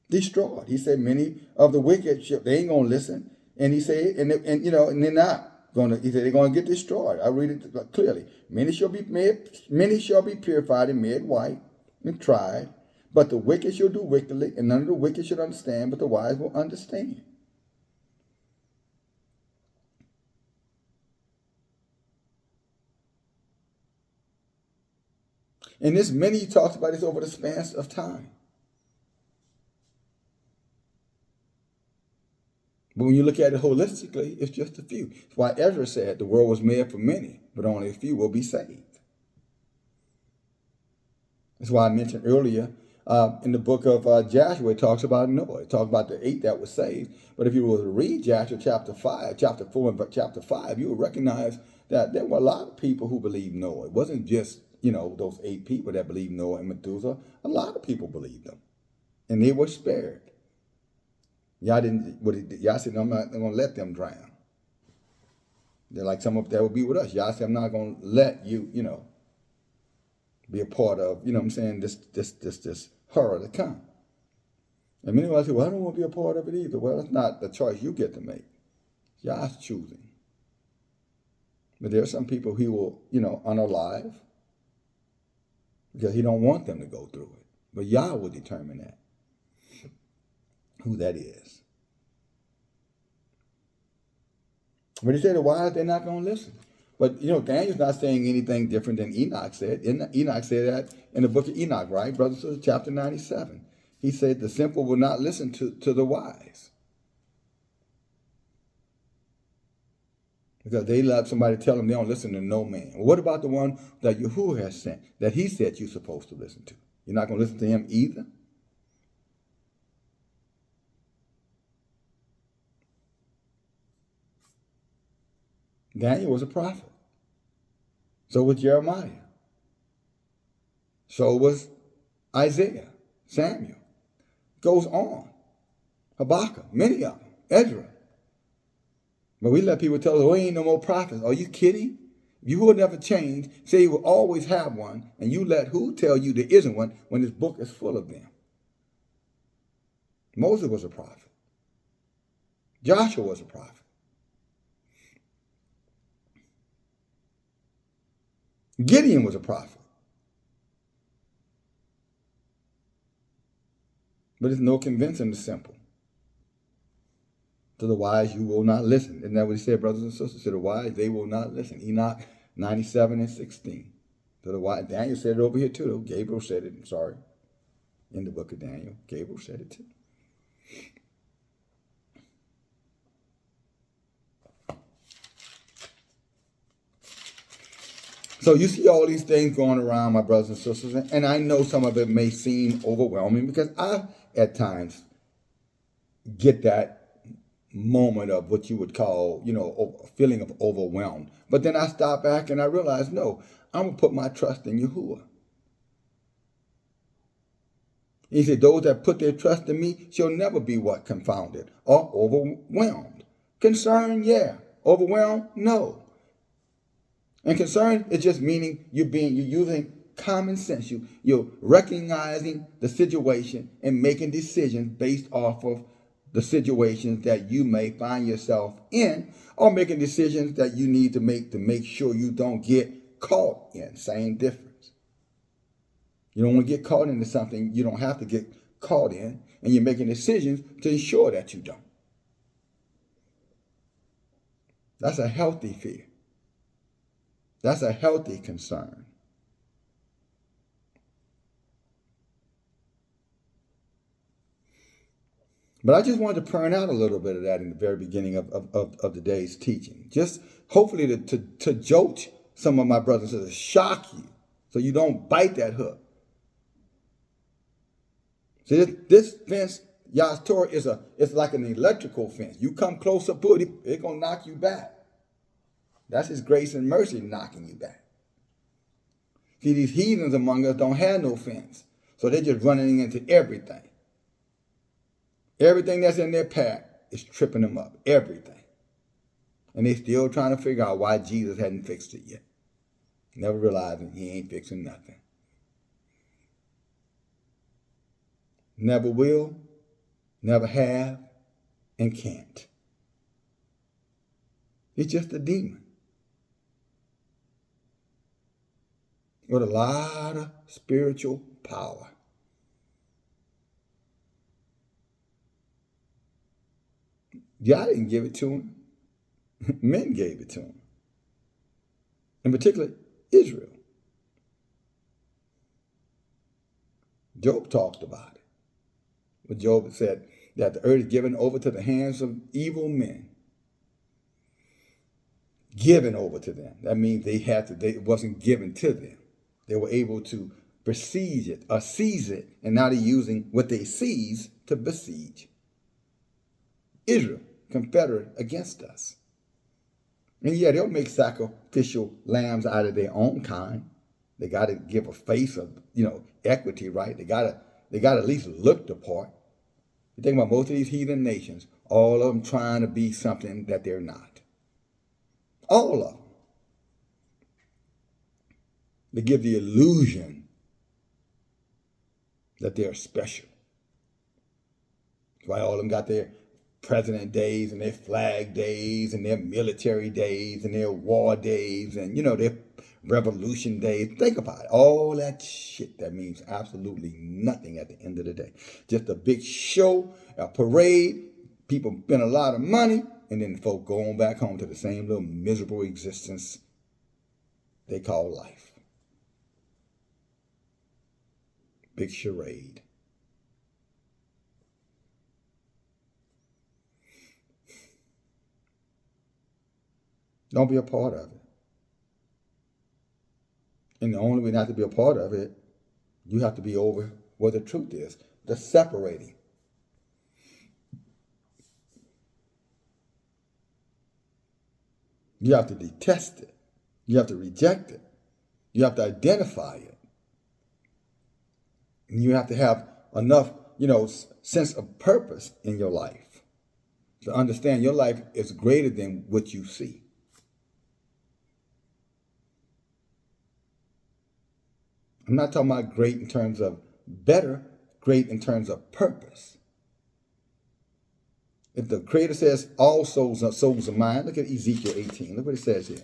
A: Destroyed. He said many of the wicked, they ain't going to listen. And he said, and they're not going to, he said they're going to get destroyed. I read it clearly. Many shall be purified and made white and tried, but the wicked shall do wickedly, and none of the wicked should understand, but the wise will understand. And this many talks about this over the span of time. But when you look at it holistically, it's just a few. That's why Ezra said the world was made for many, but only a few will be saved. That's why I mentioned earlier in the book of Joshua, it talks about Noah. It talks about the 8 that were saved. But if you were to read Joshua chapter 4 and chapter 5, you will recognize that there were a lot of people who believed Noah. It wasn't just, those 8 people that believed Noah and Methuselah. A lot of people believed them. And they were spared. Y'all said, no, I'm not going to let them drown. They're like some of that will be with us. Yah said, I'm not going to let you, be a part of, what I'm saying, this horror to come. And many of us say, well, I don't want to be a part of it either. Well, it's not the choice you get to make. Yah's choosing. But there are some people he will, unalive because he don't want them to go through it. But Yah will determine that, who that is. But he said the wise, they're not going to listen. But, Daniel's not saying anything different than Enoch said. Enoch said that in the book of Enoch, right? Brothers and sisters, chapter 97. He said the simple will not listen to the wise. Because they let somebody tell them they don't listen to no man. Well, what about the one that Yahuah has sent, that he said you're supposed to listen to? You're not going to listen to him either? Daniel was a prophet. So was Jeremiah. So was Isaiah, Samuel. Goes on. Habakkuk, many of them. Ezra. But we let people tell us, oh, ain't no more prophets. Are you kidding? You will never change. Say you will always have one. And you let who tell you there isn't one when this book is full of them? Moses was a prophet. Joshua was a prophet. Gideon was a prophet. But it's no convincing the simple. To the wise, you will not listen. Isn't that what he said, brothers and sisters? To the wise, they will not listen. Enoch 97:16. To the wise, Daniel said it over here too, though. Gabriel said it, in the book of Daniel. Gabriel said it too. So you see all these things going around, my brothers and sisters, and I know some of it may seem overwhelming because I, at times, get that moment of what you would call, a feeling of overwhelmed. But then I stop back and I realize, no, I'm going to put my trust in Yahuah. He said, those that put their trust in me shall never be what? Confounded or overwhelmed. Concerned, yeah. Overwhelmed, no. And concern is just meaning you're using common sense. You're recognizing the situation and making decisions based off of the situations that you may find yourself in, or making decisions that you need to make sure you don't get caught in. Same difference. You don't want to get caught into something you don't have to get caught in, and you're making decisions to ensure that you don't. That's a healthy fear. That's a healthy concern. But I just wanted to point out a little bit of that in the very beginning of the day's teaching. Just hopefully to jolt some of my brothers and sisters, shock you, so you don't bite that hook. See, this fence, Yah's Torah, it's like an electrical fence. You come close up to it, it's going to knock you back. That's his grace and mercy knocking you back. See, these heathens among us don't have no fence. So they're just running into everything. Everything that's in their path is tripping them up. Everything. And they're still trying to figure out why Jesus hadn't fixed it yet. Never realizing he ain't fixing nothing. Never will, never have, and can't. It's just a demon. With a lot of spiritual power. God didn't give it to him. Men gave it to him. In particular, Israel. Job talked about it. But Job said that the earth is given over to the hands of evil men. Given over to them. That means it wasn't given to them. They were able to besiege it or seize it, and now they're using what they seize to besiege. Israel, confederate against us. And yeah, they'll make sacrificial lambs out of their own kind. They got to give a face of, equity, right? They got to at least look the part. You think about most of these heathen nations, all of them trying to be something that they're not. All of them. They give the illusion that they're special. That's why all of them got their president days and their flag days and their military days and their war days and, their revolution days. Think about it. All that shit that means absolutely nothing at the end of the day. Just a big show, a parade. People spend a lot of money, and then folk go on back home to the same little miserable existence they call life. Big charade. Don't be a part of it. And the only way not to be a part of it, you have to be over where the truth is. The separating. You have to detest it. You have to reject it. You have to identify it. And you have to have enough, sense of purpose in your life to understand your life is greater than what you see. I'm not talking about great in terms of better, great in terms of purpose. If the Creator says all souls are mine, look at Ezekiel 18. Look what it says here.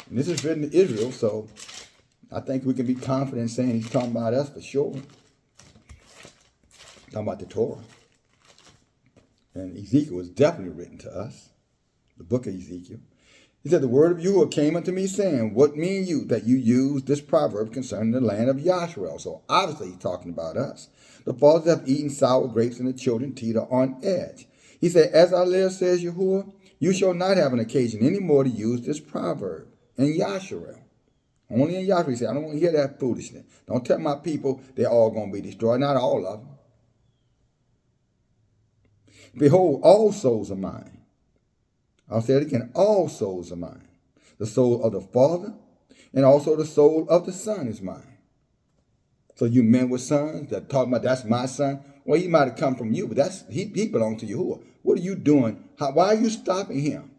A: And this is written to Israel, so I think we can be confident saying he's talking about us for sure. Talking about the Torah. And Ezekiel was definitely written to us. The book of Ezekiel. He said, the word of Yahuah came unto me saying, what mean you that you use this proverb concerning the land of Yasharel? So obviously he's talking about us. The fathers have eaten sour grapes and the children teeter on edge. He said, as I live, says Yahuah, you shall not have an occasion anymore to use this proverb in Yasharel. Only in Yasharel. He said, I don't want to hear that foolishness. Don't tell my people they're all going to be destroyed. Not all of them. Behold, all souls are mine. I'll say it again. All souls are mine. The soul of the Father and also the soul of the Son is mine. So you men with sons that talking about that's my son. Well, he might have come from you, but he belongs to Yahuah. What are you doing? Why are you stopping him?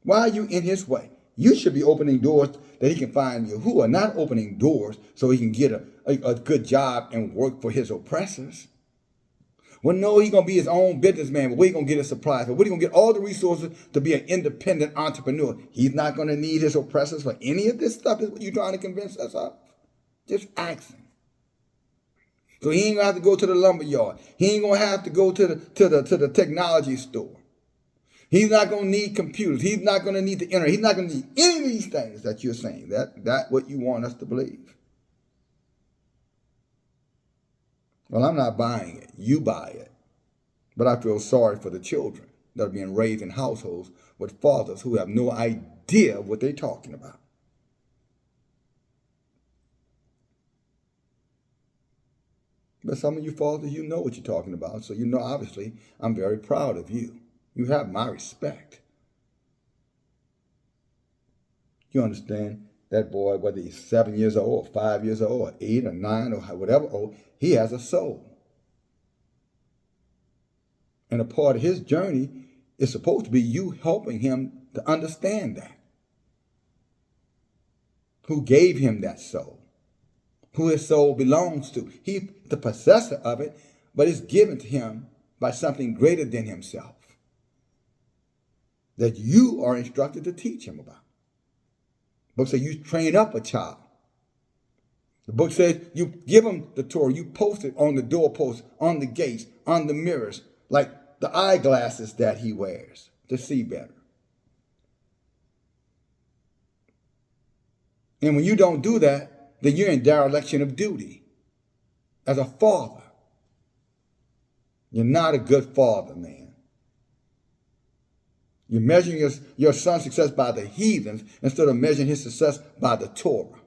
A: Why are you in his way? You should be opening doors that he can find Yahuah, not opening doors so he can get a good job and work for his oppressors. Well, no, he's going to be his own businessman, but where he going to get his supplies? But where he going to get all the resources to be an independent entrepreneur? He's not going to need his oppressors for any of this stuff. Is what you're trying to convince us of? Just ask him. So he ain't going to have to go to the lumber yard. He ain't going to have to go to the technology store. He's not going to need computers. He's not going to need the internet. He's not going to need any of these things that you're saying. That what you want us to believe. Well, I'm not buying it. You buy it. But I feel sorry for the children that are being raised in households with fathers who have no idea what they're talking about. But some of you fathers, you know what you're talking about. So you know, obviously, I'm very proud of you. You have my respect. You understand? That boy, whether he's 7 years old or 5 years old or 8 or 9 or whatever old, he has a soul. And a part of his journey is supposed to be you helping him to understand that. Who gave him that soul? Who his soul belongs to? He's the possessor of it, but it's given to him by something greater than himself that you are instructed to teach him about. The book says you train up a child. The book says you give him the Torah, you post it on the doorposts, on the gates, on the mirrors, like the eyeglasses that he wears to see better. And when you don't do that, then you're in dereliction of duty as a father. You're not a good father, man. You're measuring your son's success by the heathens instead of measuring his success by the Torah.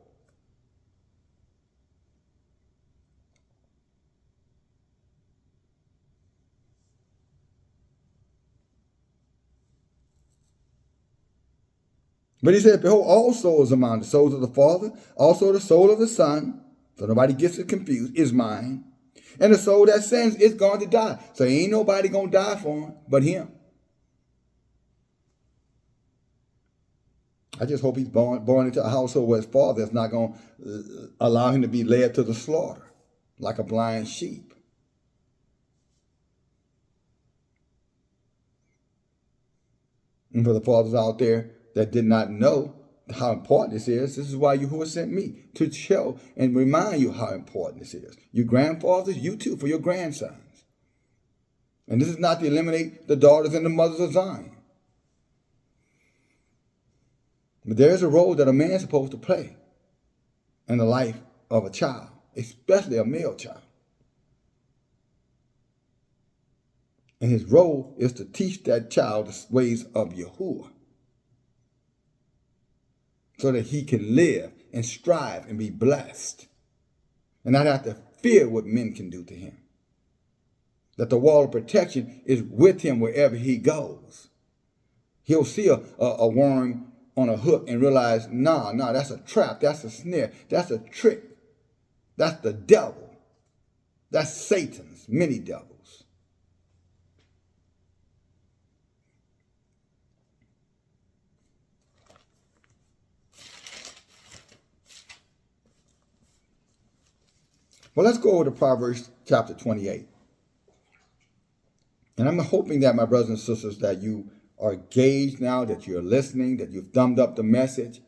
A: But he said, behold, all souls are mine. The souls of the Father, also the soul of the Son, so nobody gets it confused, is mine. And the soul that sins is going to die. So ain't nobody going to die for him but him. I just hope he's born into a household where his father is not going to allow him to be led to the slaughter like a blind sheep. And for the fathers out there that did not know how important this is why Yahuah sent me to show and remind you how important this is. You grandfathers, you too, for your grandsons. And this is not to eliminate the daughters and the mothers of Zion. But there is a role that a man is supposed to play in the life of a child, especially a male child. And his role is to teach that child the ways of Yahuah so that he can live and strive and be blessed and not have to fear what men can do to him. That the wall of protection is with him wherever he goes. He'll see a worm on a hook and realize, nah, that's a trap, that's a snare, that's a trick, that's the devil, that's Satan's, many devils. Well, let's go over to Proverbs chapter 28. And I'm hoping that my brothers and sisters, that you are engaged now, that you're listening, that you've thumbed up the message,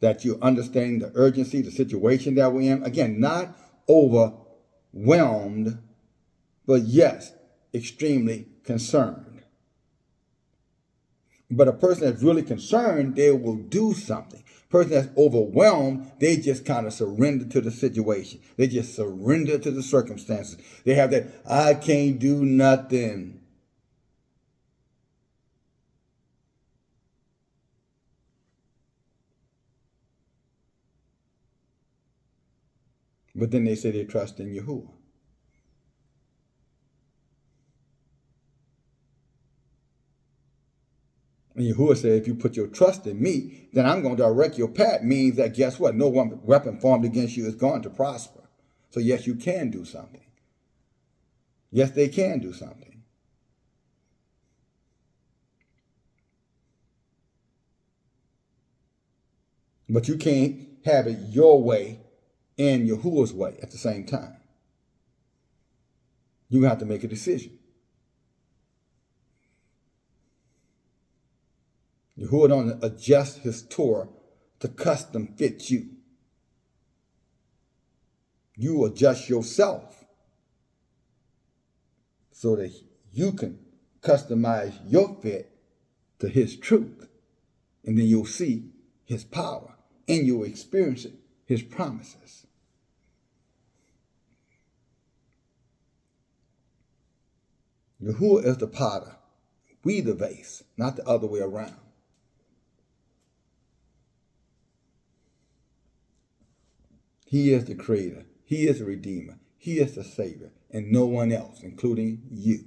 A: that you understand the urgency, the situation that we're in. Again, not overwhelmed, but yes, extremely concerned. But a person that's really concerned, they will do something. A person that's overwhelmed, they just kind of surrender to the situation. They just surrender to the circumstances. They have that, I can't do nothing. But then they say they trust in Yahuah. And Yahuah said, if you put your trust in me, then I'm going to direct your path. Means that, guess what? No weapon formed against you is going to prosper. So yes, you can do something. Yes, they can do something. But you can't have it your way and Yahuah's way at the same time. You have to make a decision. Yahuah don't adjust his Torah to custom fit you. You adjust yourself so that you can customize your fit to his truth. And then you'll see his power and you'll experience it, his promises. Yahuah is the potter, we the vase, not the other way around. He is the creator. He is the redeemer. He is the savior, and no one else, including you,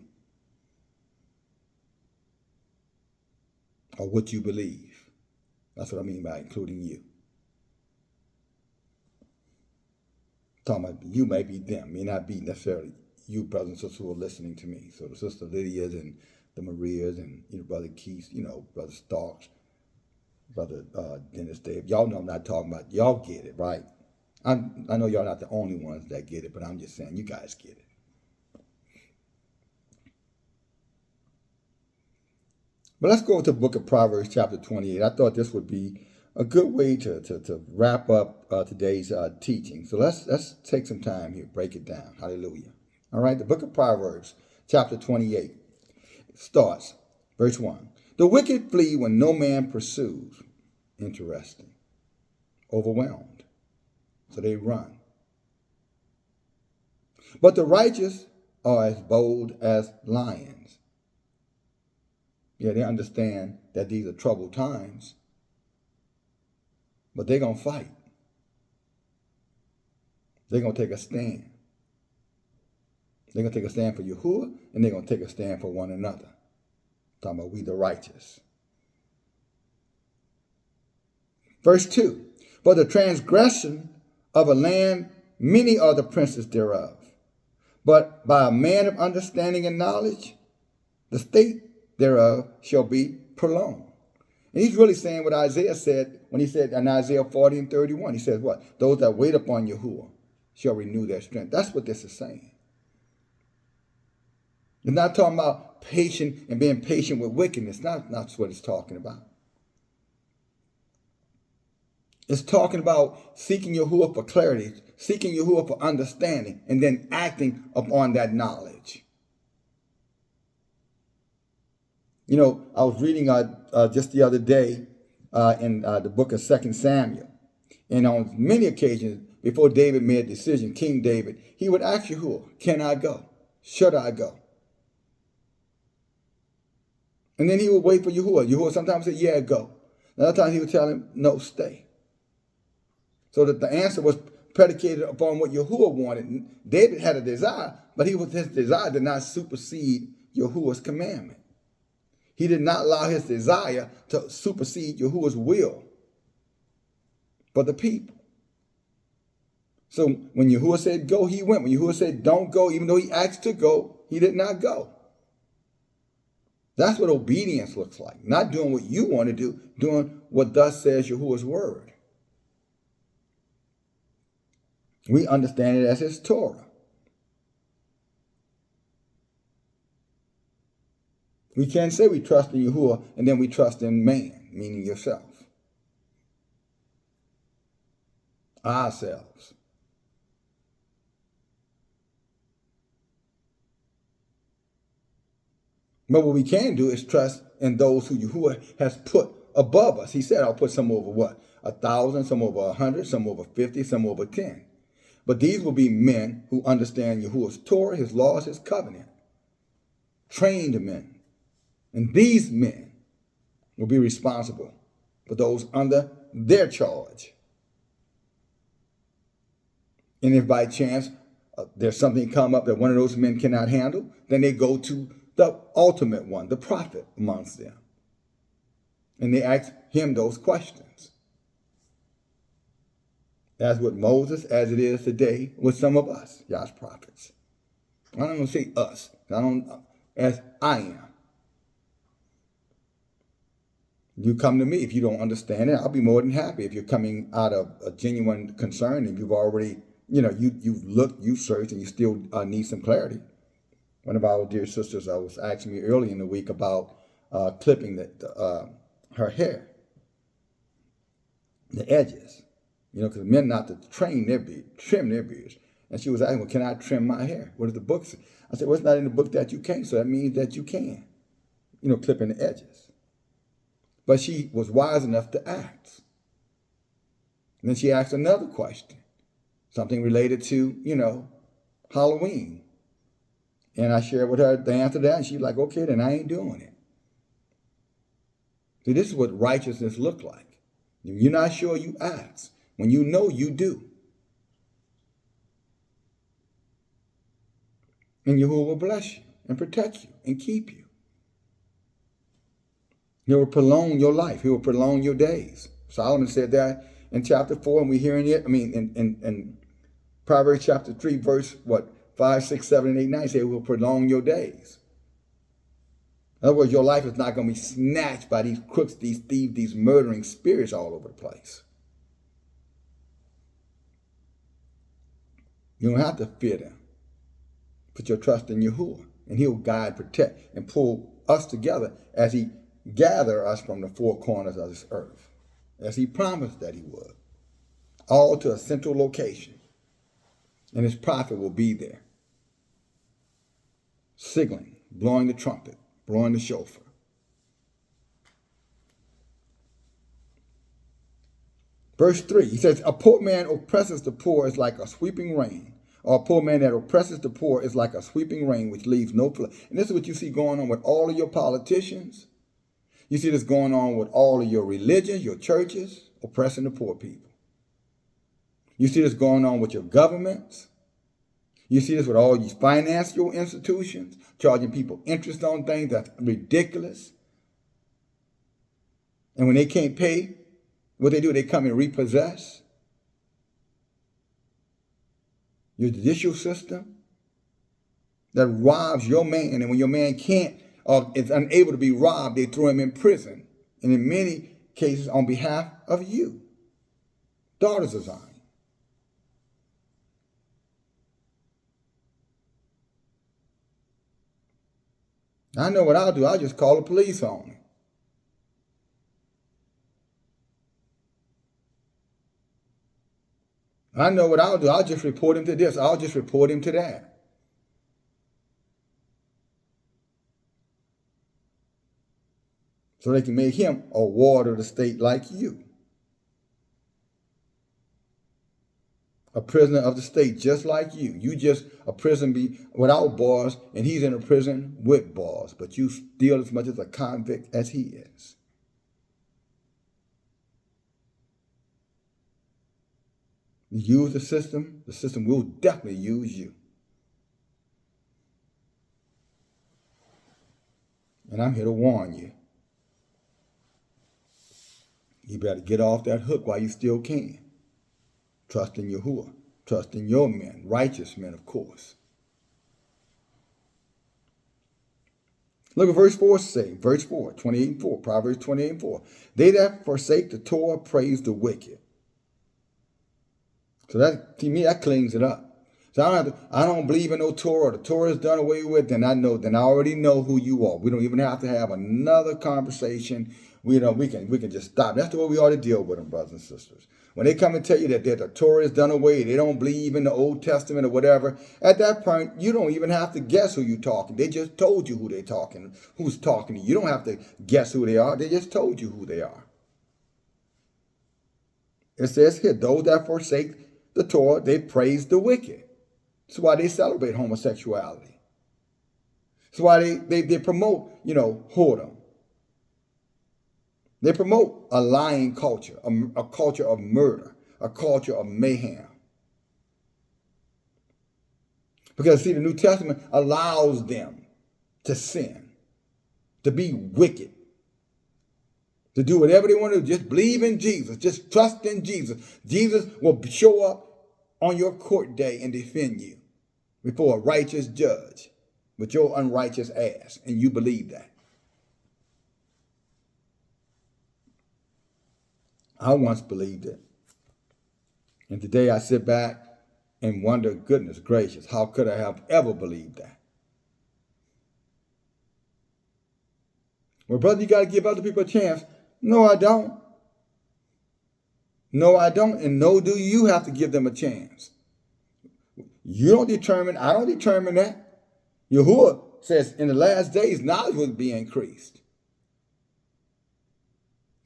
A: or what you believe. That's what I mean by including you. Talking about you may be them, may not be necessarily you, brothers and sisters who are listening to me. So the sister Lydia's and the Maria's and Brother Keith, Brother Starks, Brother Dennis Dave. Y'all know I'm not talking about, y'all get it, right? I know y'all not the only ones that get it, but I'm just saying you guys get it. But let's go to the book of Proverbs chapter 28. I thought this would be a good way to wrap up today's teaching. So let's take some time here, break it down. Hallelujah. All right, the book of Proverbs chapter 28 starts, verse 1. The wicked flee when no man pursues. Interesting. Overwhelmed. So they run. But the righteous are as bold as lions. Yeah, they understand that these are troubled times, but they're going to fight. They're going to take a stand. They're going to take a stand for Yahuah, and they're going to take a stand for one another. Talking about we the righteous. Verse 2. For the transgression of a land, many are the princes thereof. But by a man of understanding and knowledge, the state thereof shall be prolonged. And he's really saying what Isaiah said when he said in Isaiah 40 and 31. He says what? Those that wait upon Yahuah shall renew their strength. That's what this is saying. It's not talking about patient and being patient with wickedness. That's what it's talking about. It's talking about seeking Yahuah for clarity, seeking Yahuah for understanding, and then acting upon that knowledge. You know, I was reading just the other day in the book of 2 Samuel. And on many occasions, before David made a decision, King David, he would ask Yahuah, can I go? Should I go? And then he would wait for Yahuah. Yahuah sometimes said, yeah, go. Another time he would tell him, no, stay. So that the answer was predicated upon what Yahuah wanted. David had a desire, but his desire did not supersede Yahuah's commandment. He did not allow his desire to supersede Yahuah's will for the people. So when Yahuah said go, he went. When Yahuah said don't go, even though he asked to go, he did not go. That's what obedience looks like. Not doing what you want to do, doing what thus says Yahuah's word. We understand it as his Torah. We can't say we trust in Yahuah and then we trust in man, meaning yourself. Ourselves. But what we can do is trust in those who Yahuah has put above us. He said, I'll put some over what? 1,000, some over 100, some over 50, some over 10. But these will be men who understand Yahuah's Torah, his laws, his covenant. Trained men. And these men will be responsible for those under their charge. And if by chance there's something come up that one of those men cannot handle, then they go to the ultimate one, the prophet amongst them. And they ask him those questions. As with Moses, as it is today with some of us, Yah's prophets. I don't want to say us. As I am. You come to me if you don't understand it. I'll be more than happy if you're coming out of a genuine concern and you've already, you've looked, you've searched, and you still need some clarity. One of our dear sisters was asking me early in the week about clipping her hair, the edges, because men not to trim their beards. And she was asking, well, can I trim my hair? What does the book say? I said, well, it's not in the book that you can't, so that means that you can, clipping the edges. But she was wise enough to ask. And then she asked another question, something related to, Halloween. And I shared with her the answer to that, and she's like, okay, then I ain't doing it. See, this is what righteousness looks like. If you're not sure, you ask. When you know, you do. And Yahuah will bless you and protect you and keep you. He will prolong your life. He will prolong your days. Solomon said that in chapter 4, and we're hearing it. In Proverbs chapter 3, verse 5, 6, 7, and 8, 9, say it will prolong your days. In other words, your life is not going to be snatched by these crooks, these thieves, these murdering spirits all over the place. You don't have to fear them. Put your trust in Yahuah, and he'll guide, protect, and pull us together as he gather us from the four corners of this earth, as he promised that he would, all to a central location. And his prophet will be there, signaling, blowing the trumpet, blowing the shofar. Verse 3, he says, a poor man oppresses the poor is like a sweeping rain. Or a poor man that oppresses the poor is like a sweeping rain which leaves no flood. And this is what you see going on with all of your politicians. You see this going on with all of your religions, your churches, oppressing the poor people. You see this going on with your governments. You see this with all these financial institutions, charging people interest on things that's ridiculous. And when they can't pay, what they do, they come and repossess. Your judicial system that robs your man, and when your man can't or is unable to be robbed, they throw him in prison and in many cases on behalf of you, daughters of Zion. I know what I'll do. I'll just call the police on him. I know what I'll do. I'll just report him to this. I'll just report him to that. So they can make him a ward of the state like you. A prisoner of the state just like you. You just a prison without bars, and he's in a prison with bars. But you still as much as a convict as he is. You use the system will definitely use you. And I'm here to warn you. You better get off that hook while you still can. Trust in Yahuah. Trust in your men, righteous men, of course. Look at verse 4 say, verse 4, 28:4, Proverbs 28:4. They that forsake the Torah praise the wicked. So that, to me, that cleans it up. So I don't believe in no Torah. The Torah is done away with. Then I already know who you are. We don't even have to have another conversation. We can just stop. That's the way we ought to deal with them, brothers and sisters. When they come and tell you that the Torah is done away, they don't believe in the Old Testament or whatever. At that point, you don't even have to guess who you're talking. They just told you who they're talking, who's talking to you. You don't have to guess who they are. They just told you who they are. It says here, those that forsake the Torah, they praise the wicked. That's why they celebrate homosexuality. That's why they promote, whoredom. They promote a lying culture, a culture of murder, a culture of mayhem. Because, see, the New Testament allows them to sin, to be wicked, to do whatever they want to do. Just believe in Jesus. Just trust in Jesus. Jesus will show up on your court day and defend you before a righteous judge with your unrighteous ass. And you believe that. I once believed it. And today I sit back and wonder, goodness gracious, how could I have ever believed that? Well, brother, you got to give other people a chance. No, I don't. No, I don't. And no, do you have to give them a chance. You don't determine, I don't determine that. Yahuah says in the last days, knowledge will be increased.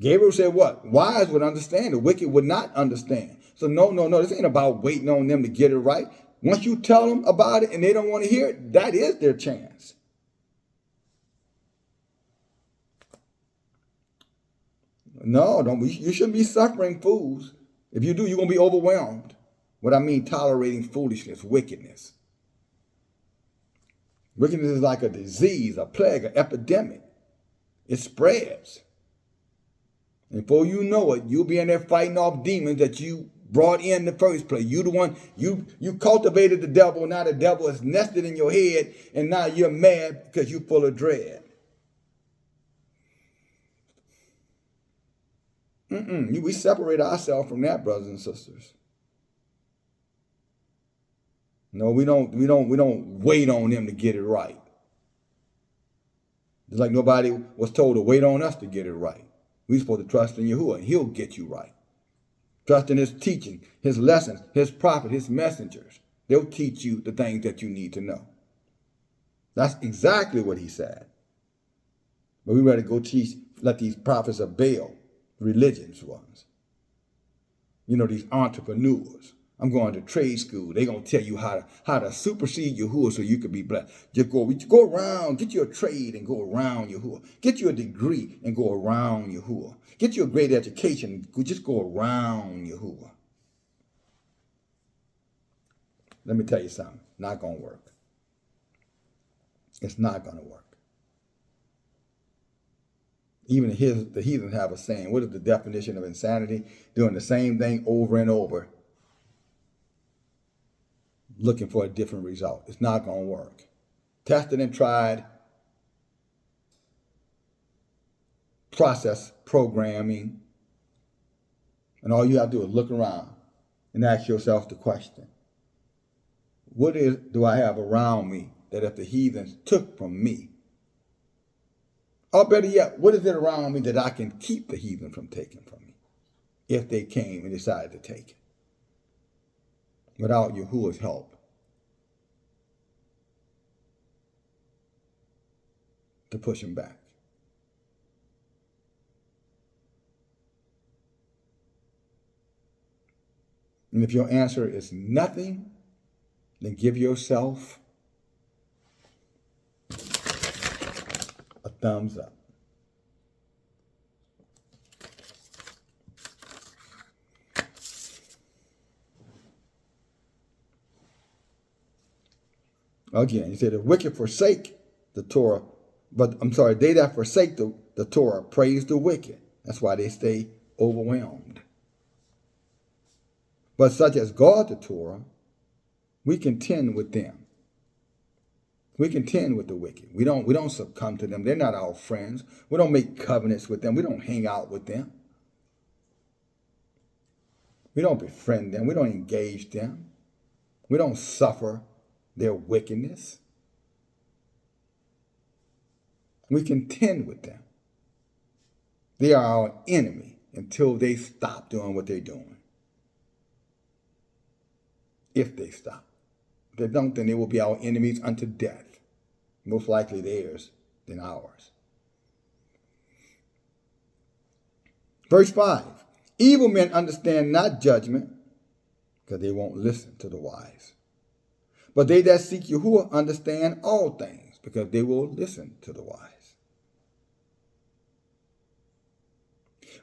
A: Gabriel said what? Wise would understand, the wicked would not understand. So no, this ain't about waiting on them to get it right. Once you tell them about it and they don't want to hear it, that is their chance. No, you shouldn't be suffering fools. If you do, you're going to be overwhelmed. What I mean, tolerating foolishness, wickedness. Wickedness is like a disease, a plague, an epidemic. It spreads. And before you know it, you'll be in there fighting off demons that you brought in the first place. You the one, you cultivated the devil. Now the devil is nested in your head, and now you're mad because you're full of dread. We separate ourselves from that, brothers and sisters. No, we don't wait on them to get it right. It's like nobody was told to wait on us to get it right. We're supposed to trust in Yahuah, and he'll get you right. Trust in his teaching, his lessons, his prophet, his messengers. They'll teach you the things that you need to know. That's exactly what he said. But we better go let these prophets of Baal, religious ones, these entrepreneurs. I'm going to trade school. They're going to tell you how to supersede Yahuah so you can be blessed. Just go around, get you a trade and go around Yahuah. Get you a degree and go around Yahuah. Get you a great education, just go around Yahuah. Let me tell you something. Not going to work. It's not going to work. Even the heathens have a saying. What is the definition of insanity? Doing the same thing over and over, looking for a different result. It's not going to work. Tested and tried. process programming. And all you have to do is look around and ask yourself the question, do I have around me that if the heathens took from me? Or better yet, what is it around me that I can keep the heathen from taking from me if they came and decided to take it? Without Yahuah's help. To push them back. And if your answer is nothing, then give yourself a thumbs up. Again, he said, the wicked forsake the Torah, they that forsake the Torah praise the wicked. That's why they stay overwhelmed. But such as guard the Torah, we contend with them. We contend with the wicked. We don't succumb to them. They're not our friends. We don't make covenants with them. We don't hang out with them. We don't befriend them. We don't engage them. We don't suffer their wickedness. We contend with them. They are our enemy until they stop doing what they're doing. If they stop. If they don't, then they will be our enemies unto death. Most likely theirs than ours. Verse 5. Evil men understand not judgment, because they won't listen to the wise. But they that seek Yahuah understand all things, because they will listen to the wise.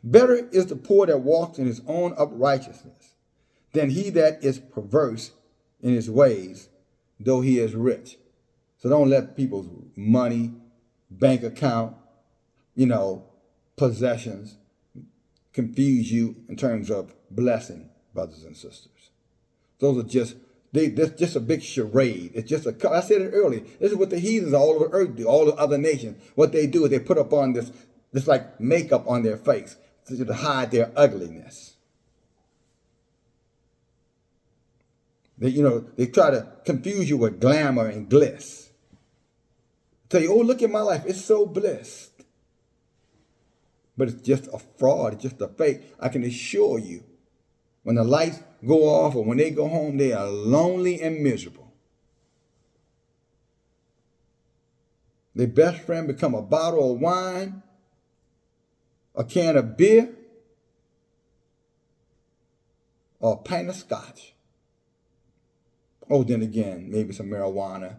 A: Better is the poor that walks in his own uprightness than he that is perverse in his ways, though he is rich. So don't let people's money, bank account, possessions confuse you in terms of blessing, brothers and sisters. Those are that's just a big charade. It's just I said it earlier. This is what the heathens all over the earth do, all the other nations. What they do is they put up on this like makeup on their face to hide their ugliness. They try to confuse you with glamour and bliss. Tell you, oh, look at my life. It's so blessed. But it's just a fraud. It's just a fake. I can assure you, when the lights go off or when they go home, they are lonely and miserable. Their best friend become a bottle of wine, a can of beer, or a pint of scotch. Oh, then again, maybe some marijuana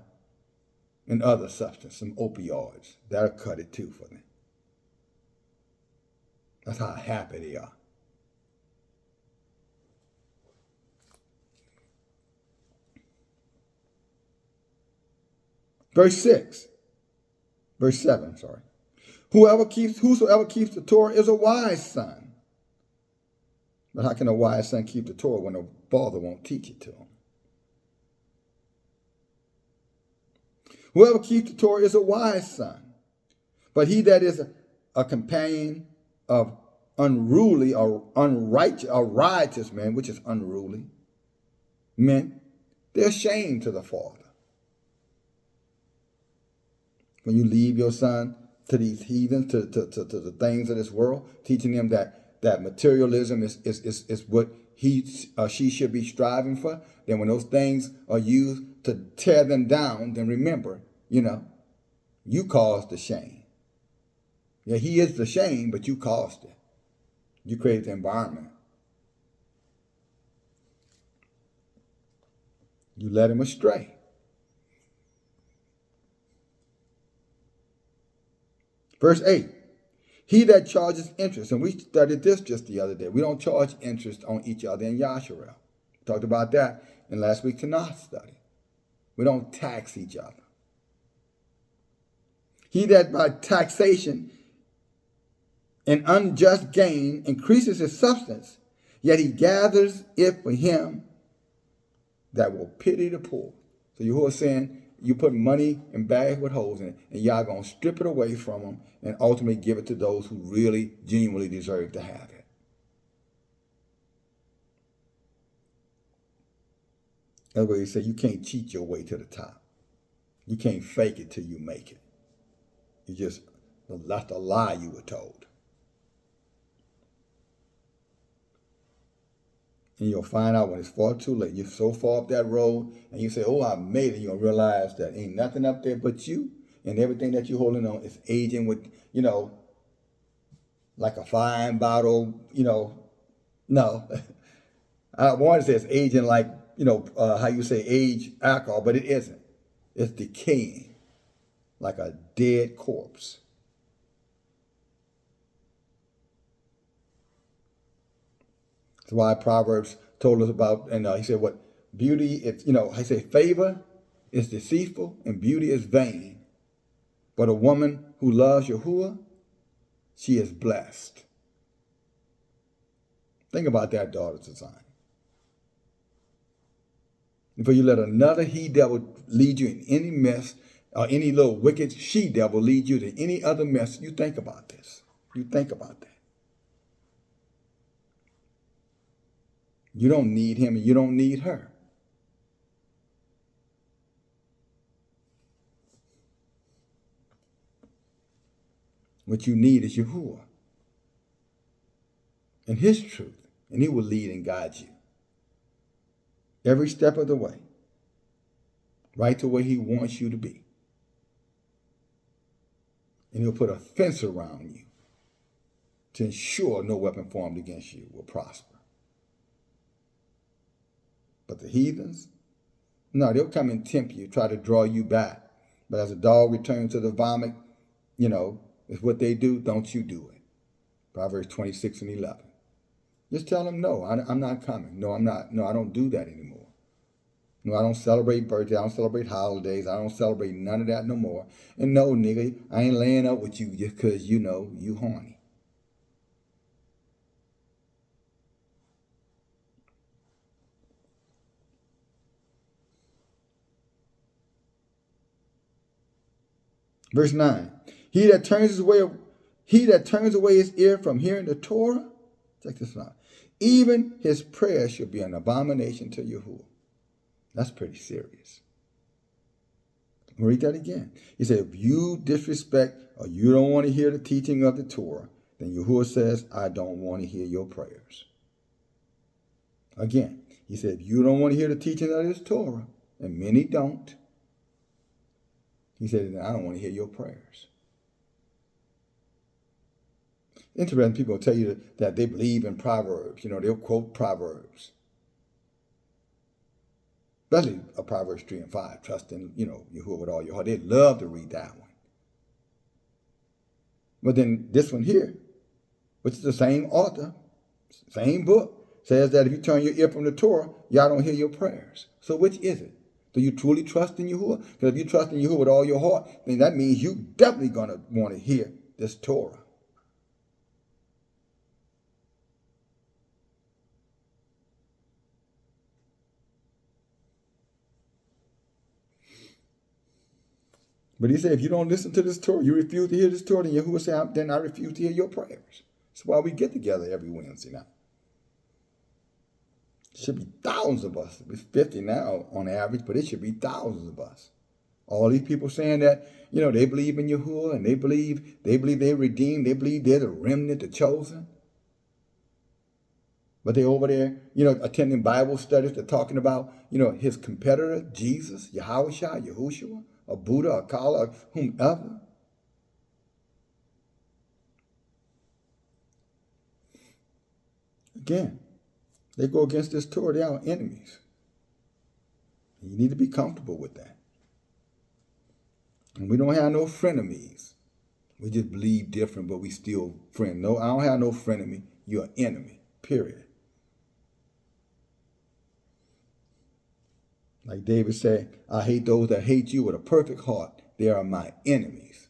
A: and other substance, some opioids. That'll cut it too for them. That's how happy they are. Verse 7, sorry. Whosoever keeps the Torah is a wise son. But how can a wise son keep the Torah when a father won't teach it to him? Whoever keeps the Torah is a wise son. But he that is a companion of unruly or unrighteous or riotous men, which is unruly men, they're ashamed to the father. When you leave your son to these heathens, to the things of this world, teaching them that materialism is what she should be striving for, then when those things are used to tear them down, then remember, you caused the shame. Yeah, he is the shame, but you caused it. You created the environment. You led him astray. Verse 8, he that charges interest, and we studied this just the other day. We don't charge interest on each other in Yasharel. We talked about that in last week's Tanakh study. We don't tax each other. He that by taxation and unjust gain increases his substance, yet he gathers it for him that will pity the poor. So Yahuah is saying, you put money in bags with holes in it, and y'all gonna strip it away from them and ultimately give it to those who really genuinely deserve to have it. That's why he said you can't cheat your way to the top. You can't fake it till you make it. That's the lie you were told. And you'll find out when it's far too late. You're so far up that road, and you say, oh, I made it. You'll realize that ain't nothing up there but you, and everything that you're holding on is aging with, like a fine bottle, no. I want to say it's aging like, how you say age alcohol, but it isn't. It's decaying like a dead corpse. That's why Proverbs told us about, and he said, what beauty, I say favor is deceitful and beauty is vain. But a woman who loves Yahuah, she is blessed. Think about that, daughters of Zion. Before you let another he-devil lead you in any mess, or any little wicked she-devil lead you to any other mess, you think about this. You think about that. You don't need him and you don't need her. What you need is Yahuah and his truth, and he will lead and guide you every step of the way, right to where he wants you to be. And he'll put a fence around you to ensure no weapon formed against you will prosper. But the heathens, no, they'll come and tempt you, try to draw you back. But as a dog returns to the vomit, it's what they do, don't you do it. Proverbs 26:11. Just tell them, no, I'm not coming. No, I'm not. No, I don't do that anymore. No, I don't celebrate birthdays. I don't celebrate holidays. I don't celebrate none of that no more. And no, nigga, I ain't laying up with you just because, you horny. Verse 9. He that turns away his ear from hearing the Torah, check this out, even his prayer should be an abomination to Yahuah. That's pretty serious. I'll read that again. He said, if you disrespect or you don't want to hear the teaching of the Torah, then Yahuah says, I don't want to hear your prayers. Again, he said, if you don't want to hear the teaching of this Torah, and many don't, he said, I don't want to hear your prayers. Interesting, people tell you that they believe in Proverbs. They'll quote Proverbs. Especially Proverbs 3:5, trust in, Yahuah with all your heart. They love to read that one. But then this one here, which is the same author, same book, says that if you turn your ear from the Torah, y'all don't hear your prayers. So which is it? Do you truly trust in Yahuah? Because if you trust in Yahuah with all your heart, then that means you definitely going to want to hear this Torah. But he said, if you don't listen to this Torah, you refuse to hear this Torah, then Yahuah said, then I refuse to hear your prayers. That's why we get together every Wednesday night. It should be thousands of us. It's 50 now on average, but it should be thousands of us. All these people saying that, they believe in Yahuah and they believe they're redeemed. They believe they're the remnant, the chosen. But they over there, attending Bible studies. They're talking about, his competitor, Jesus, Yahushua, or Buddha, or Kala, or whomever. Again, they go against this Torah. They are enemies. You need to be comfortable with that. And we don't have no frenemies. We just believe different, but we still friend. No, I don't have no frenemy. You're an enemy, period. Like David said, I hate those that hate you with a perfect heart. They are my enemies.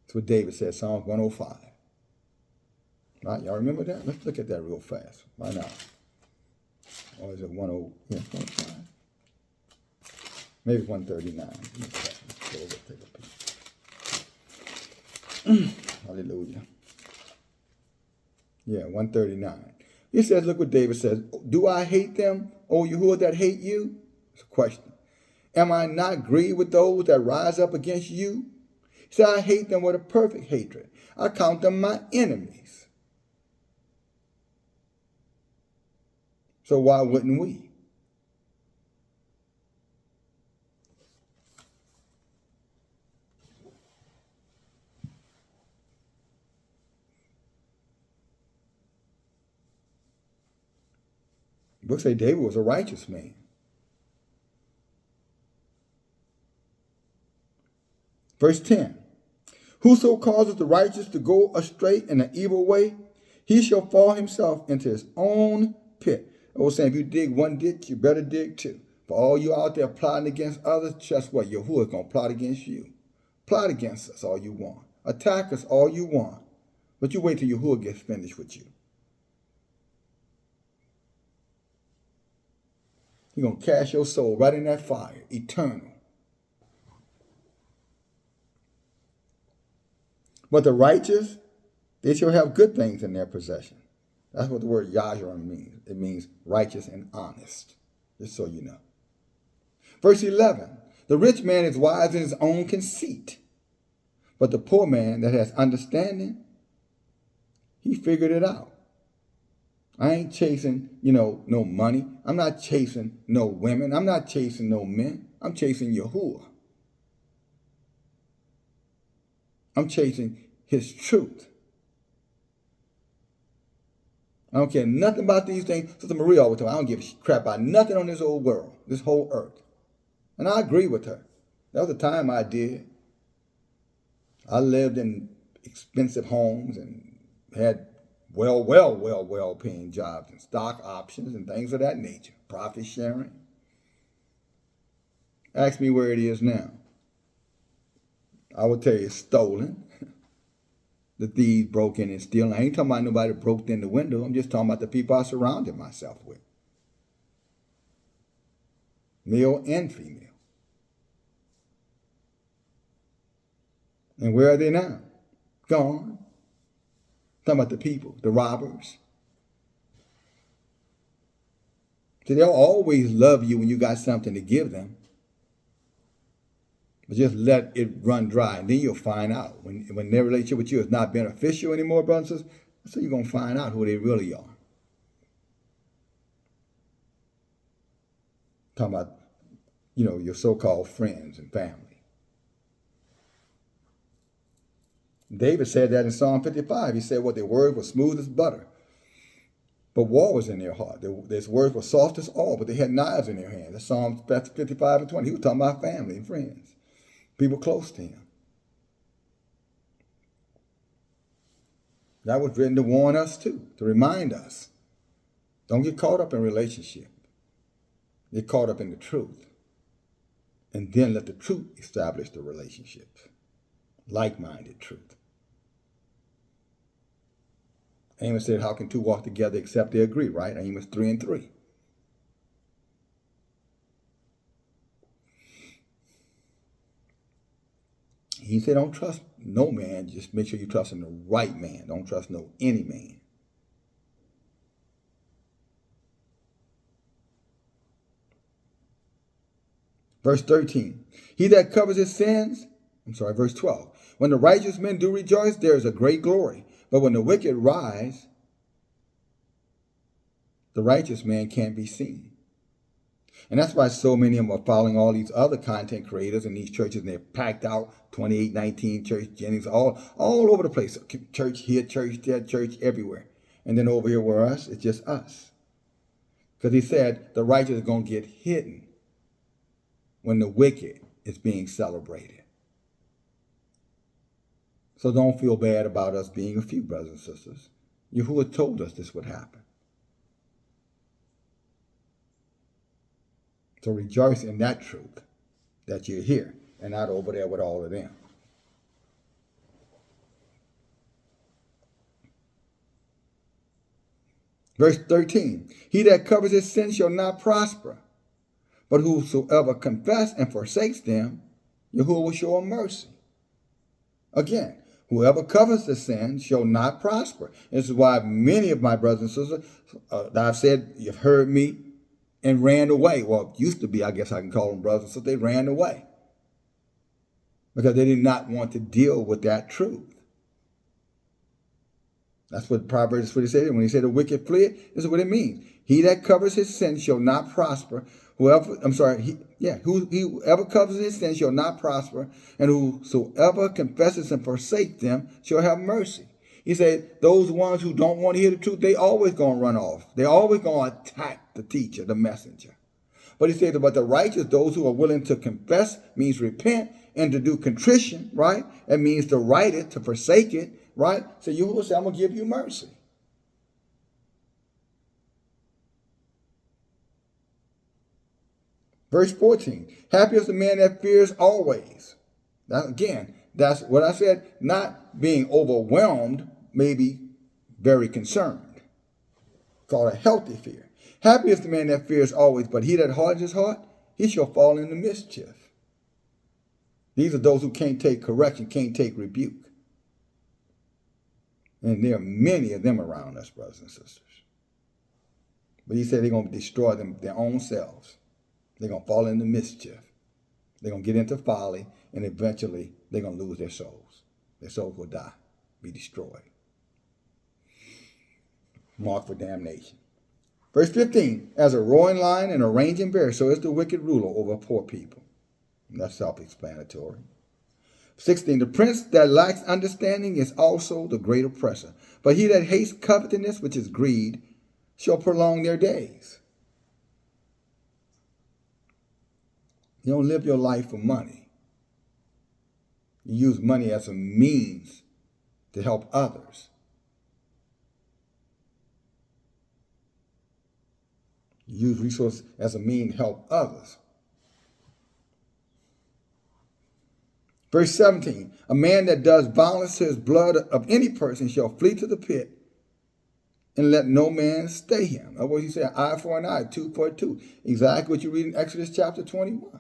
A: That's what David said, Psalms 105. Right, y'all remember that? Let's look at that real fast. Why not? Or is it 105? Maybe 139. Take a peek. Hallelujah. Yeah, 139. He says, look what David says. Do I hate them, O Yahuah, that hate you? It's a question. Am I not grieved with those that rise up against you? He said, I hate them with a perfect hatred. I count them my enemies. So why wouldn't we? The book say David was a righteous man. Verse 10. Whoso causes the righteous to go astray in an evil way, he shall fall himself into his own pit. I was saying, if you dig one ditch, you better dig two. For all you out there plotting against others, just what? Yahuwah is going to plot against you. Plot against us all you want. Attack us all you want. But you wait till Yahuwah gets finished with you. He's going to cast your soul right in that fire, eternal. But the righteous, they shall have good things in their possession. That's what the word Yahuah means. It means righteous and honest, just so you know. Verse 11, the rich man is wise in his own conceit, but the poor man that has understanding, he figured it out. I ain't chasing, no money. I'm not chasing no women. I'm not chasing no men. I'm chasing Yahuwah. I'm chasing his truth. I don't care nothing about these things. Sister Maria always told me, I don't give a crap about nothing on this old world, this whole earth. And I agree with her. There was a time I did. I lived in expensive homes and had well paying jobs and stock options and things of that nature. Profit sharing. Ask me where it is now. I will tell you it's stolen. The thieves broke in and stole. I ain't talking about nobody broke in the window. I'm just talking about the people I surrounded myself with. Male and female. And where are they now? Gone. Talking about the people, the robbers. See, they'll always love you when you got something to give them. But just let it run dry, and then you'll find out. When their relationship with you is not beneficial anymore, brothers and sisters, so you're going to find out who they really are. Talking about, your so-called friends and family. David said that in Psalm 55. He said, their word was smooth as butter, but war was in their heart. Their words were soft as oil, but they had knives in their hands. That's Psalm 55 and 20. He was talking about family and friends. People close to him. That was written to warn us too, to remind us. Don't get caught up in relationship. Get caught up in the truth. And then let the truth establish the relationships. Like-minded truth. Amos said, how can two walk together except they agree, right? Amos 3:3. He said, don't trust no man. Just make sure you trust in the right man. Don't trust any man. Verse 13. He that covers his sins, verse 12. When the righteous men do rejoice, there is a great glory. But when the wicked rise, the righteous man can't be seen. And that's why so many of them are following all these other content creators in these churches, and they're packed out, 2819 Church Jennings, all over the place. Church here, church there, church everywhere. And then over here where us, it's just us. Because he said the righteous is going to get hidden when the wicked is being celebrated. So don't feel bad about us being a few, brothers and sisters. Yahuwah told us this would happen. So rejoice in that truth, that you're here and not over there with all of them. Verse 13, he that covers his sin shall not prosper, But whosoever confess and forsakes them, Yahuah will show him mercy. Again, whoever covers the sin shall not prosper. This is why many of my brothers and sisters that I've said, you've heard me, and ran away. Well, it used to be, I guess I can call them brothers and sisters, they ran away. Because they did not want to deal with that truth. That's what Proverbs 40 said. When he said the wicked flee, this is what it means. He that covers his sin shall not prosper. Whoever covers his sin shall not prosper, and whosoever confesses and forsakes them shall have mercy. He said those ones who don't want to hear the truth, they always going to run off. They always going to attack the teacher, the messenger. But he said, but the righteous, those who are willing to confess, means repent, and to do contrition, right? That means to right it, to forsake it, right? So you will say, I'm going to give you mercy. Verse 14, happy is the man that fears always. Now, again, that's what I said, not being overwhelmed, maybe very concerned. Called a healthy fear. Happy is the man that fears always, but he that hardens his heart, he shall fall into mischief. These are those who can't take correction, can't take rebuke. And there are many of them around us, brothers and sisters. But he said they're going to destroy them, their own selves. They're going to fall into mischief. They're going to get into folly, and eventually they're going to lose their souls. Their souls will die, be destroyed. Marked for damnation. Verse 15, as a roaring lion and a raging bear, so is the wicked ruler over poor people. And that's self-explanatory. 16, the prince that lacks understanding is also the great oppressor. But he that hates covetousness, which is greed, shall prolong their days. You don't live your life for money. You use money as a means to help others. You use resources as a means to help others. Verse 17, a man that does violence to his blood of any person shall flee to the pit, and let no man stay him. That's what he said, eye for an eye, tooth for a tooth. Exactly what you read in Exodus chapter 21.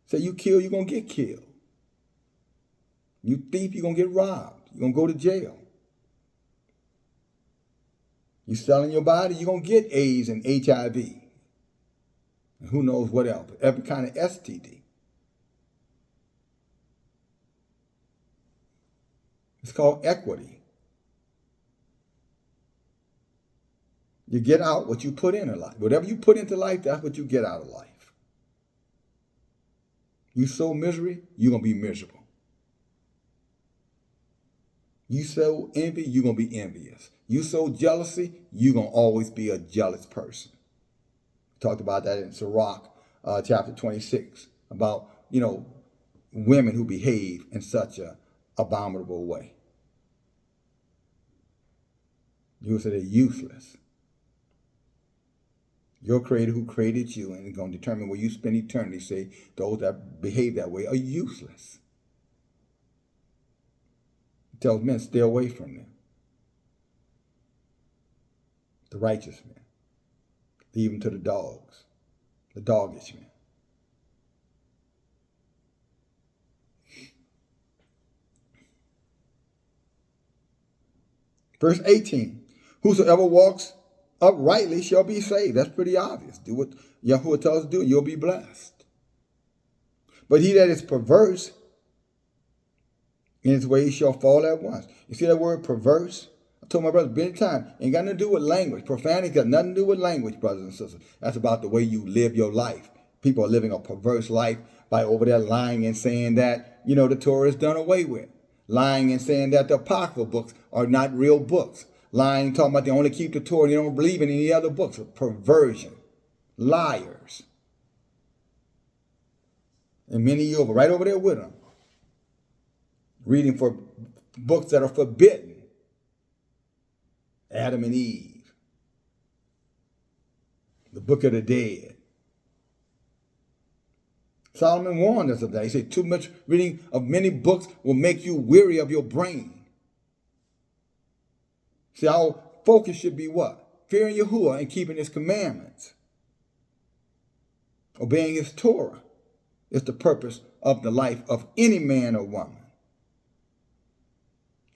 A: Say you kill, you're going to get killed. You thief, you're going to get robbed. You're going to go to jail. You selling your body, you're going to get AIDS and HIV. And who knows what else, every kind of STD. It's called equity. You get out what you put into life. Whatever you put into life, that's what you get out of life. You sow misery, you're going to be miserable. You sow envy, you're going to be envious. You sow jealousy, you're going to always be a jealous person. We talked about that in Sirach, chapter 26, about, women who behave in such an abominable way. You will say they're useless. Your creator who created you and is going to determine where you spend eternity, say those that behave that way are useless. He tells men, stay away from them. The righteous men. Leave them to the dogs. The doggish men. Verse 18. Whosoever walks uprightly shall be saved. That's pretty obvious. Do what Yahuah tells us to do, and you'll be blessed. But he that is perverse in his ways shall fall at once. You see that word perverse? I told my brother many times, ain't got nothing to do with language. Profanity got nothing to do with language, brothers and sisters. That's about the way you live your life. People are living a perverse life by over there lying and saying that, the Torah is done away with. Lying and saying that the Apocryphal books are not real books. Lying, talking about they only keep the Torah and they don't believe in any other books. Perversion. Liars. And many of you right over there with them. Reading for books that are forbidden. Adam and Eve. The Book of the Dead. Solomon warned us of that. He said too much reading of many books will make you weary of your brain. See, our focus should be what? Fearing Yahuah and keeping his commandments. Obeying his Torah is the purpose of the life of any man or woman.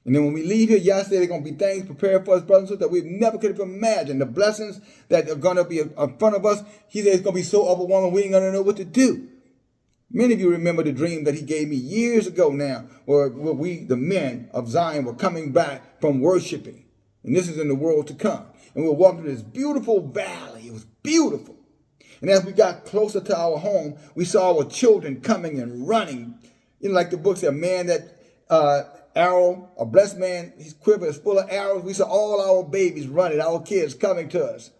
A: And then when we leave here, Yah said there are going to be things prepared for us, brothers and sisters, that we never could have imagined. The blessings that are going to be in front of us, he said it's going to be so overwhelming, we ain't going to know what to do. Many of you remember the dream that he gave me years ago now, where we, the men of Zion, were coming back from worshiping. And this is in the world to come. And we were walking through this beautiful valley. It was beautiful. And as we got closer to our home, we saw our children coming and running. You know, like the book said, a man that arrow, a blessed man, his quiver is full of arrows. We saw all our babies running, our kids coming to us.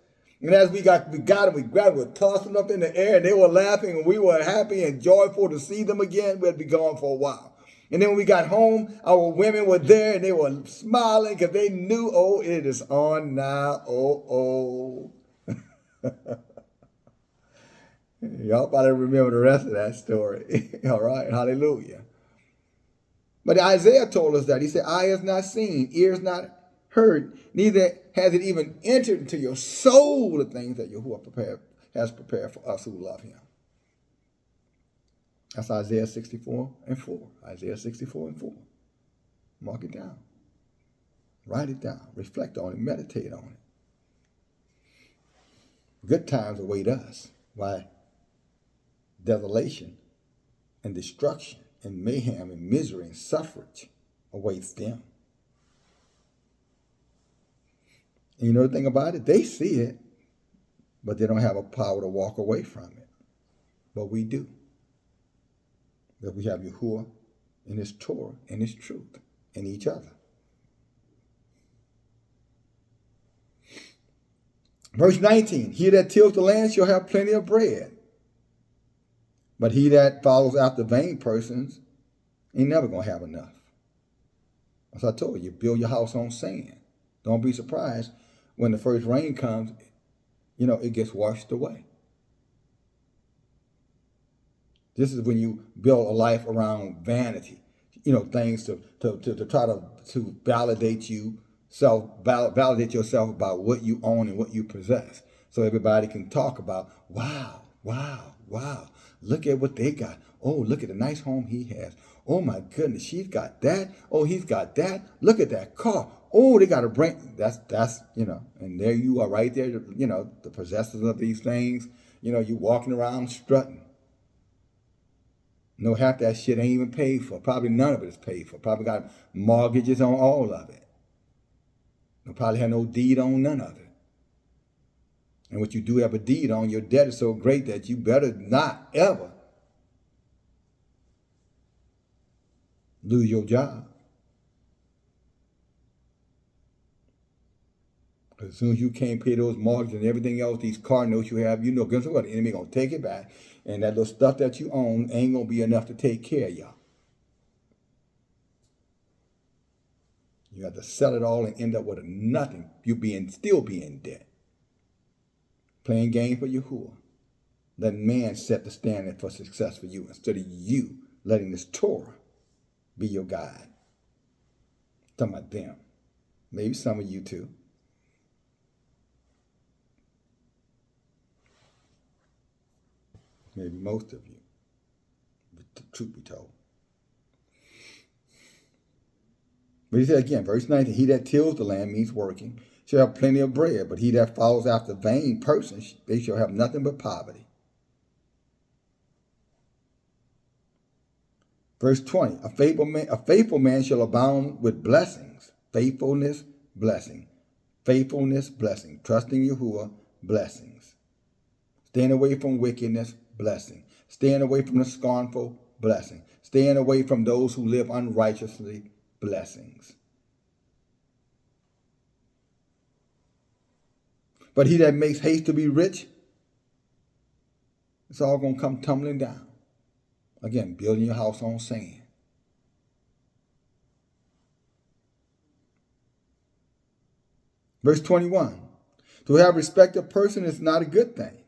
A: And as we got them, we grabbed them, we were tossing them up in the air, and they were laughing, and we were happy and joyful to see them again. We had been gone for a while. And then when we got home, our women were there, and they were smiling because they knew, oh, it is on now, oh. Y'all probably remember the rest of that story. All right, hallelujah. But Isaiah told us that. He said, eye has not seen, ears not heard, neither has it even entered into your soul the things that Yahuah has prepared for us who love him. That's Isaiah 64:4. Isaiah 64:4. Mark it down. Write it down. Reflect on it. Meditate on it. Good times await us. Why? Desolation and destruction and mayhem and misery and suffrage awaits them. And you know the thing about it? They see it, but they don't have a power to walk away from it. But we do. That we have Yahuah and his Torah and his truth and each other. Verse 19, he that tills the land shall have plenty of bread. But he that follows after vain persons ain't never going to have enough. As I told you, build your house on sand. Don't be surprised when the first rain comes, it gets washed away. This is when you build a life around vanity, things to try to validate validate yourself about what you own and what you possess. So everybody can talk about, wow, look at what they got. Oh, look at the nice home he has. Oh my goodness, she's got that. Oh, he's got that. Look at that car. Oh, they got a brain. That's and there you are right there, the possessors of these things. You walking around strutting. No, half that shit ain't even paid for. Probably none of it is paid for. Probably got mortgages on all of it. You probably have no deed on none of it. And what you do have a deed on, your debt is so great that you better not ever lose your job. As soon as you can't pay those mortgages and everything else, these car notes you have, guess what? The enemy going to take it back. And that little stuff that you own ain't going to be enough to take care of y'all. You have to sell it all and end up with nothing. Still be in debt. Playing games for Yahuah. Letting man set the standard for success for you instead of you letting this Torah be your guide. Talking about them. Maybe some of you too. Maybe most of you. The truth be told. But he said again, verse 19, he that tills the land means working, shall have plenty of bread, but he that follows after vain persons, they shall have nothing but poverty. Verse 20, a faithful man shall abound with blessings. Faithfulness, blessing. Faithfulness, blessing. Trusting Yahuah, blessings. Staying away from wickedness, blessing. Staying away from the scornful, blessing. Staying away from those who live unrighteously, blessings. But he that makes haste to be rich, it's all going to come tumbling down. Again, building your house on sand. Verse 21, to have respect of person is not a good thing.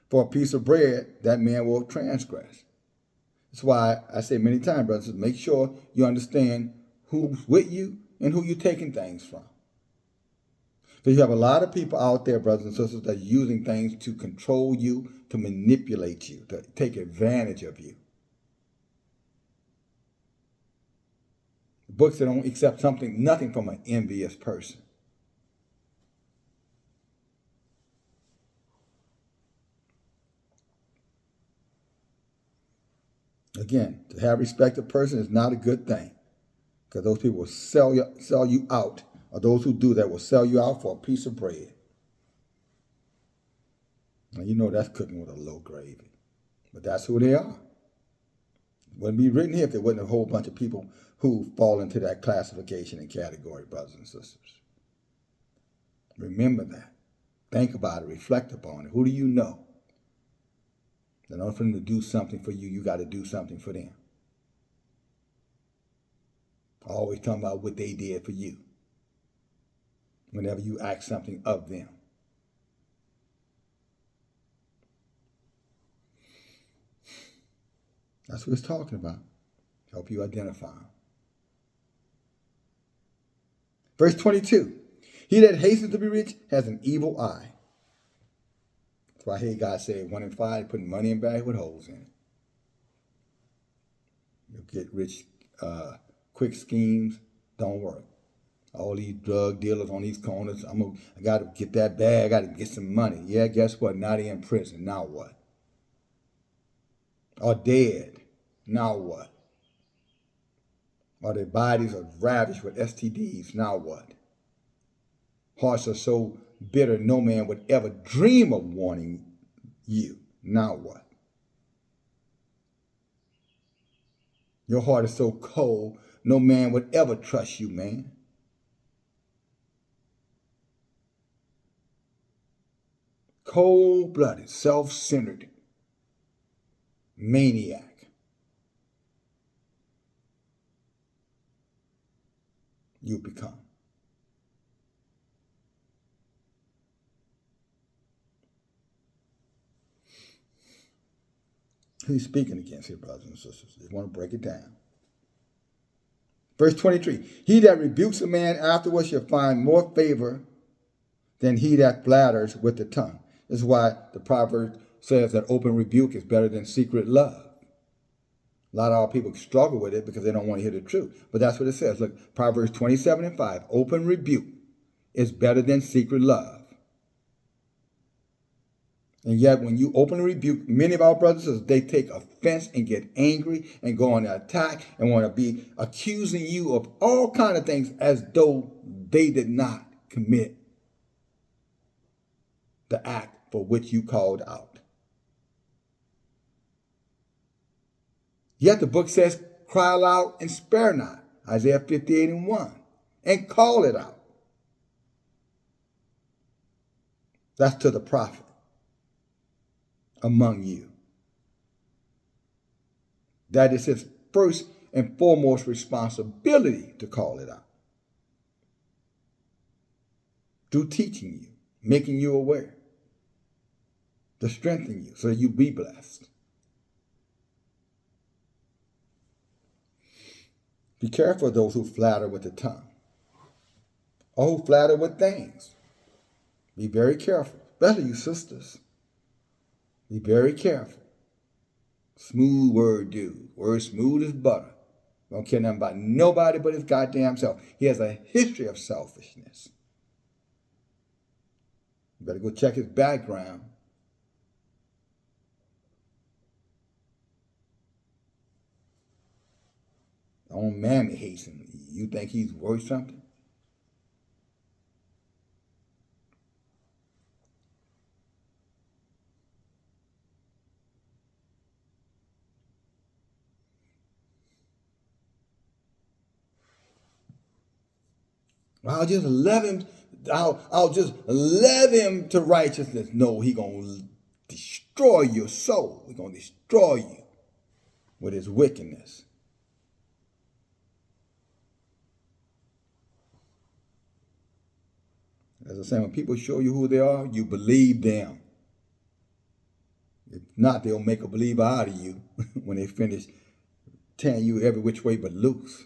A: For a piece of bread, that man will transgress. That's why I say many times, brothers, make sure you understand who's with you and who you're taking things from. So you have a lot of people out there, brothers and sisters, that are using things to control you, to manipulate you, to take advantage of you. Books that don't accept nothing from an envious person. Again, to have respect of person is not a good thing, because those people will sell you out, or those who do that will sell you out for a piece of bread. Now, you know that's cooking with a low gravy, but that's who they are. It wouldn't be written here if there wasn't a whole bunch of people who fall into that classification and category, brothers and sisters. Remember that. Think about it. Reflect upon it. Who do you know? In order for them to do something for you, you got to do something for them. Always talking about what they did for you whenever you ask something of them. That's what it's talking about. Help you identify them. Verse 22. He that hastens to be rich has an evil eye. That's why I hear God say 1 in 5 putting money in bag with holes in it. You'll get rich quick schemes, don't work. All these drug dealers on these corners, I got to get that bag, I got to get some money. Yeah, guess what? Now they're in prison. Now what? Or dead. Now what? Or their bodies are ravished with STDs. Now what? Hearts are so bitter no man would ever dream of warning you. Now what? Your heart is so cold, no man would ever trust you, man. Cold-blooded, self-centered maniac. You become. He's speaking against here, brothers and sisters. They want to break it down. Verse 23. He that rebukes a man afterwards shall find more favor than he that flatters with the tongue. This is why the proverb says that open rebuke is better than secret love. A lot of our people struggle with it because they don't want to hear the truth. But that's what it says. Look, Proverbs 27:5. Open rebuke is better than secret love. And yet when you openly rebuke, many of our brothers and sisters, they take offense and get angry and go on the attack and want to be accusing you of all kinds of things as though they did not commit the act for which you called out. Yet the book says, cry aloud and spare not. Isaiah 58:1. And call it out. That's to the prophet among you. That is his first and foremost responsibility to call it out. Through teaching you, making you aware, to strengthen you so that you be blessed. Be careful of those who flatter with the tongue, or who flatter with things. Be very careful, especially you sisters. Be very careful. Smooth word dude. Word smooth as butter. Don't care nothing about nobody but his goddamn self. He has a history of selfishness. You better go check his background. Own mammy hates him. You think he's worth something? I'll just love him. I'll just love him to righteousness. No, he gonna destroy your soul. He's gonna destroy you with his wickedness. As I say, when people show you who they are, you believe them. If not, they'll make a believer out of you when they finish tearing you every which way but loose.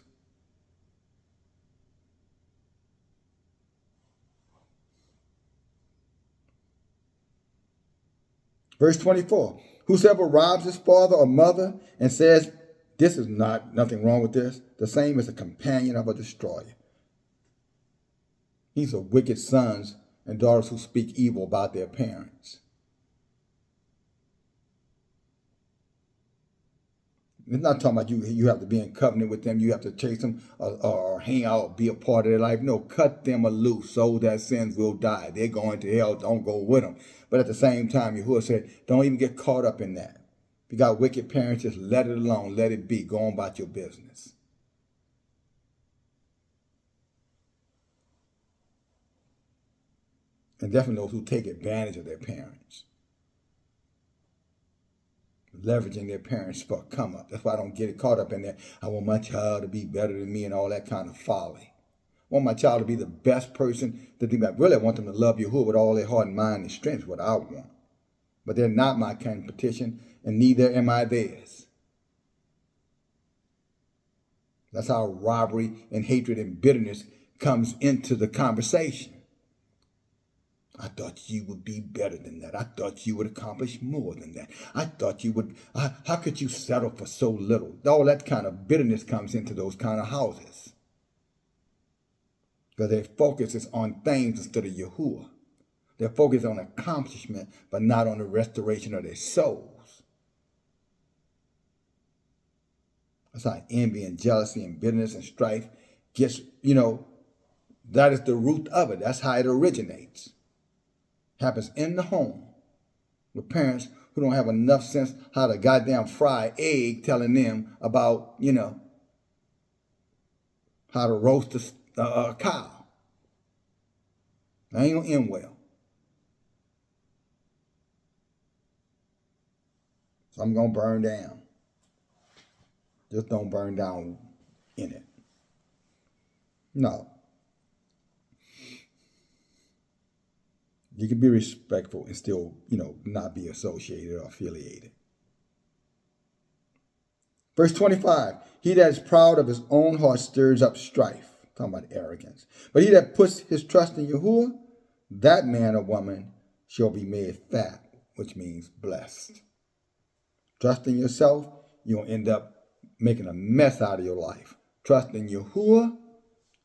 A: Verse 24, whosoever robs his father or mother and says, this is nothing wrong with this, the same as a companion of a destroyer. These are wicked sons and daughters who speak evil about their parents. It's not talking about you have to be in covenant with them, you have to chase them or hang out, be a part of their life. No, cut them loose so that sins will die. They're going to hell, don't go with them. But at the same time, Yahuah said, don't even get caught up in that. If you got wicked parents, just let it alone, let it be. Go on about your business. And definitely those who take advantage of their parents. Leveraging their parents for a come up. That's why I don't get caught up in that. I want my child to be better than me and all that kind of folly. I want my child to be the best person to do that. Really, I want them to love Yahuah with all their heart and mind and strength, what I want. But they're not my competition, and neither am I theirs. That's how robbery and hatred and bitterness comes into the conversation. I thought you would be better than that. I thought you would accomplish more than that. I thought you would, how could you settle for so little? All that kind of bitterness comes into those kind of houses. Because their focus is on things instead of Yahuah. Their focus is on accomplishment, but not on the restoration of their souls. That's how envy and jealousy and bitterness and strife gets, that is the root of it. That's how it originates. Happens in the home with parents who don't have enough sense how to goddamn fry egg, telling them about, how to roast a cow. That ain't gonna end well. So I'm gonna burn down. Just don't burn down in it. No. You can be respectful and still, not be associated or affiliated. Verse 25, he that is proud of his own heart stirs up strife. Talking about arrogance. But he that puts his trust in Yahuah, that man or woman shall be made fat, which means blessed. Trust in yourself, you'll end up making a mess out of your life. Trust in Yahuah,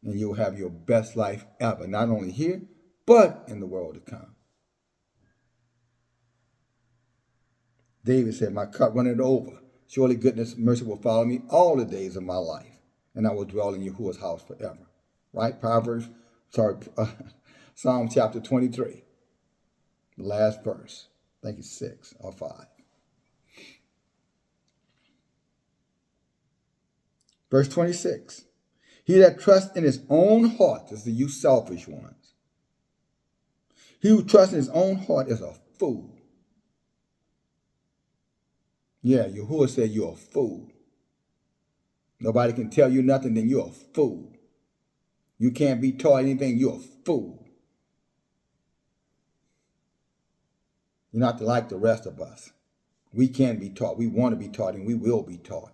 A: and you'll have your best life ever, not only here, but in the world to come. David said, my cup runneth over. Surely goodness and mercy will follow me all the days of my life, and I will dwell in Yahuwah's house forever. Right? Psalm chapter 23, the last verse. I think it's 6 or 5. Verse 26, he that trusts in his own heart, this is the you selfish ones. He who trusts in his own heart is a fool. Yeah, Yahuah said you're a fool. Nobody can tell you nothing, then you're a fool. You can't be taught anything, you're a fool. You're not like the rest of us. We can be taught, we want to be taught, and we will be taught.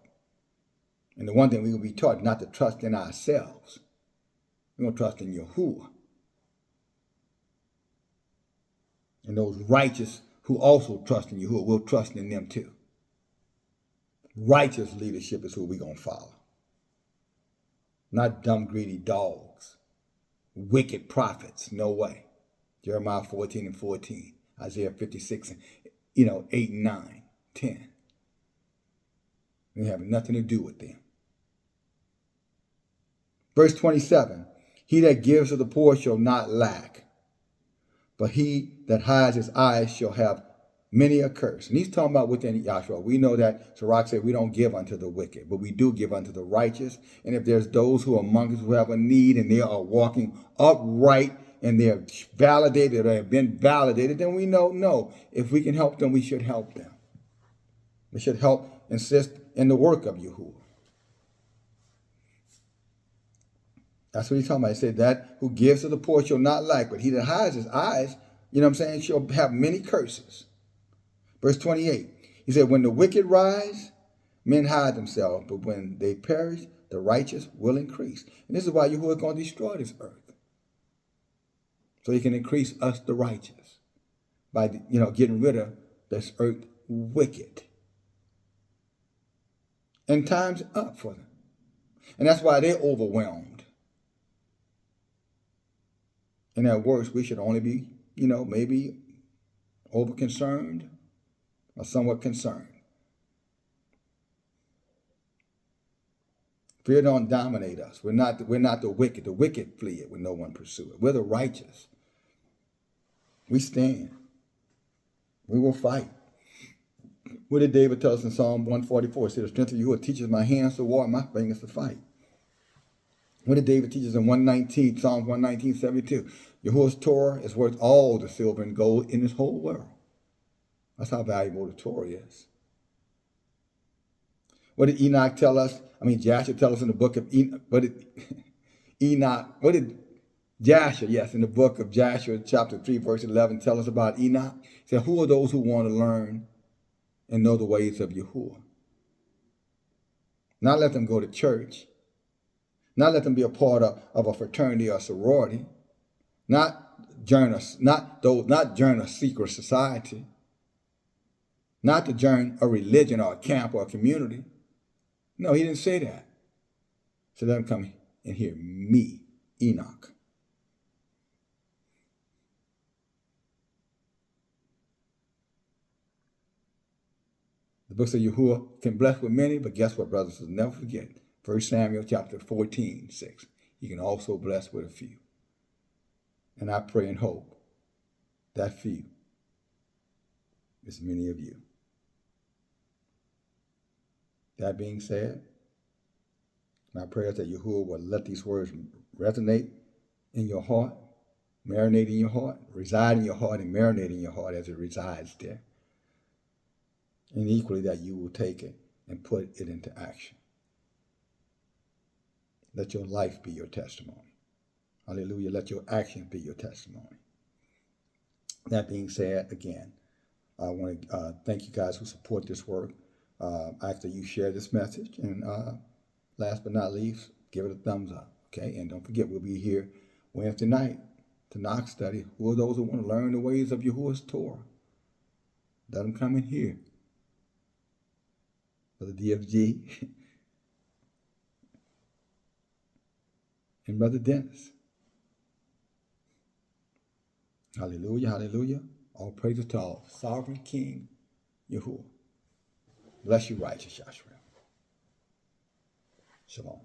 A: And the one thing we will be taught is not to trust in ourselves. We're going to trust in Yahuah. And those righteous who also trust in Yahuah, we'll trust in them too. Righteous leadership is who we're going to follow. Not dumb, greedy dogs. Wicked prophets. No way. Jeremiah 14 and 14. Isaiah 56 and, 8 and 9, 10. We have nothing to do with them. Verse 27. He that gives to the poor shall not lack, but he that hides his eyes shall have many a curse. And he's talking about within Yahshua. We know that Sirach said we don't give unto the wicked, but we do give unto the righteous. And if there's those who are among us who have a need and they are walking upright and they're validated or have been validated, then we know, no, if we can help them, we should help them. We should help insist in the work of Yahuah. That's what he's talking about. He said that who gives to the poor shall not lack, but he that hides his eyes, shall have many curses. Verse 28, he said, when the wicked rise, men hide themselves, but when they perish, the righteous will increase. And this is why Yahuwah is going to destroy this earth. So he can increase us, the righteous, by, getting rid of this earth wicked. And time's up for them. And that's why they're overwhelmed. And at worst, we should only be, maybe over concerned or somewhat concerned. Fear don't dominate us. We're not the wicked. The wicked flee it when no one pursue it. We're the righteous. We stand. We will fight. What did David tell us in Psalm 144? He said, the strength of Yahuah teaches my hands to war and my fingers to fight. What did David teach us in 119, Psalm 119:72? Yahuwah's Torah is worth all the silver and gold in this whole world. That's how valuable the Torah is. What did Enoch tell us? Joshua tell us in the book of Enoch. What did Joshua, yes, in the book of Joshua, chapter 3, verse 11, tell us about Enoch? He said, who are those who want to learn and know the ways of Yahuwah? Not let them go to church. Not let them be a part of a fraternity or sorority. Not join a secret society. Not to join a religion or a camp or a community. No, he didn't say that. So let them come and hear me, Enoch. The books of Yahuwah can bless with many, but guess what, brothers? Never forget. 1 Samuel chapter 14:6. You can also bless with a few. And I pray and hope that few is many of you. That being said, my prayer is that Yahuwah will let these words resonate in your heart, marinate in your heart, reside in your heart, and marinate in your heart as it resides there. And equally that you will take it and put it into action. Let your life be your testimony. Hallelujah. Let your actions be your testimony. That being said, again, I want to thank you guys who support this work. After you share this message, and last but not least, give it a thumbs up, okay? And don't forget, we'll be here Wednesday night to Knox study. Who are those who want to learn the ways of Yahuwah's Torah? Let them come in here. Brother DFG and Brother Dennis. Hallelujah, hallelujah. All praises to our sovereign King, Yahuwah. Bless you, righteous Joshua. Shalom.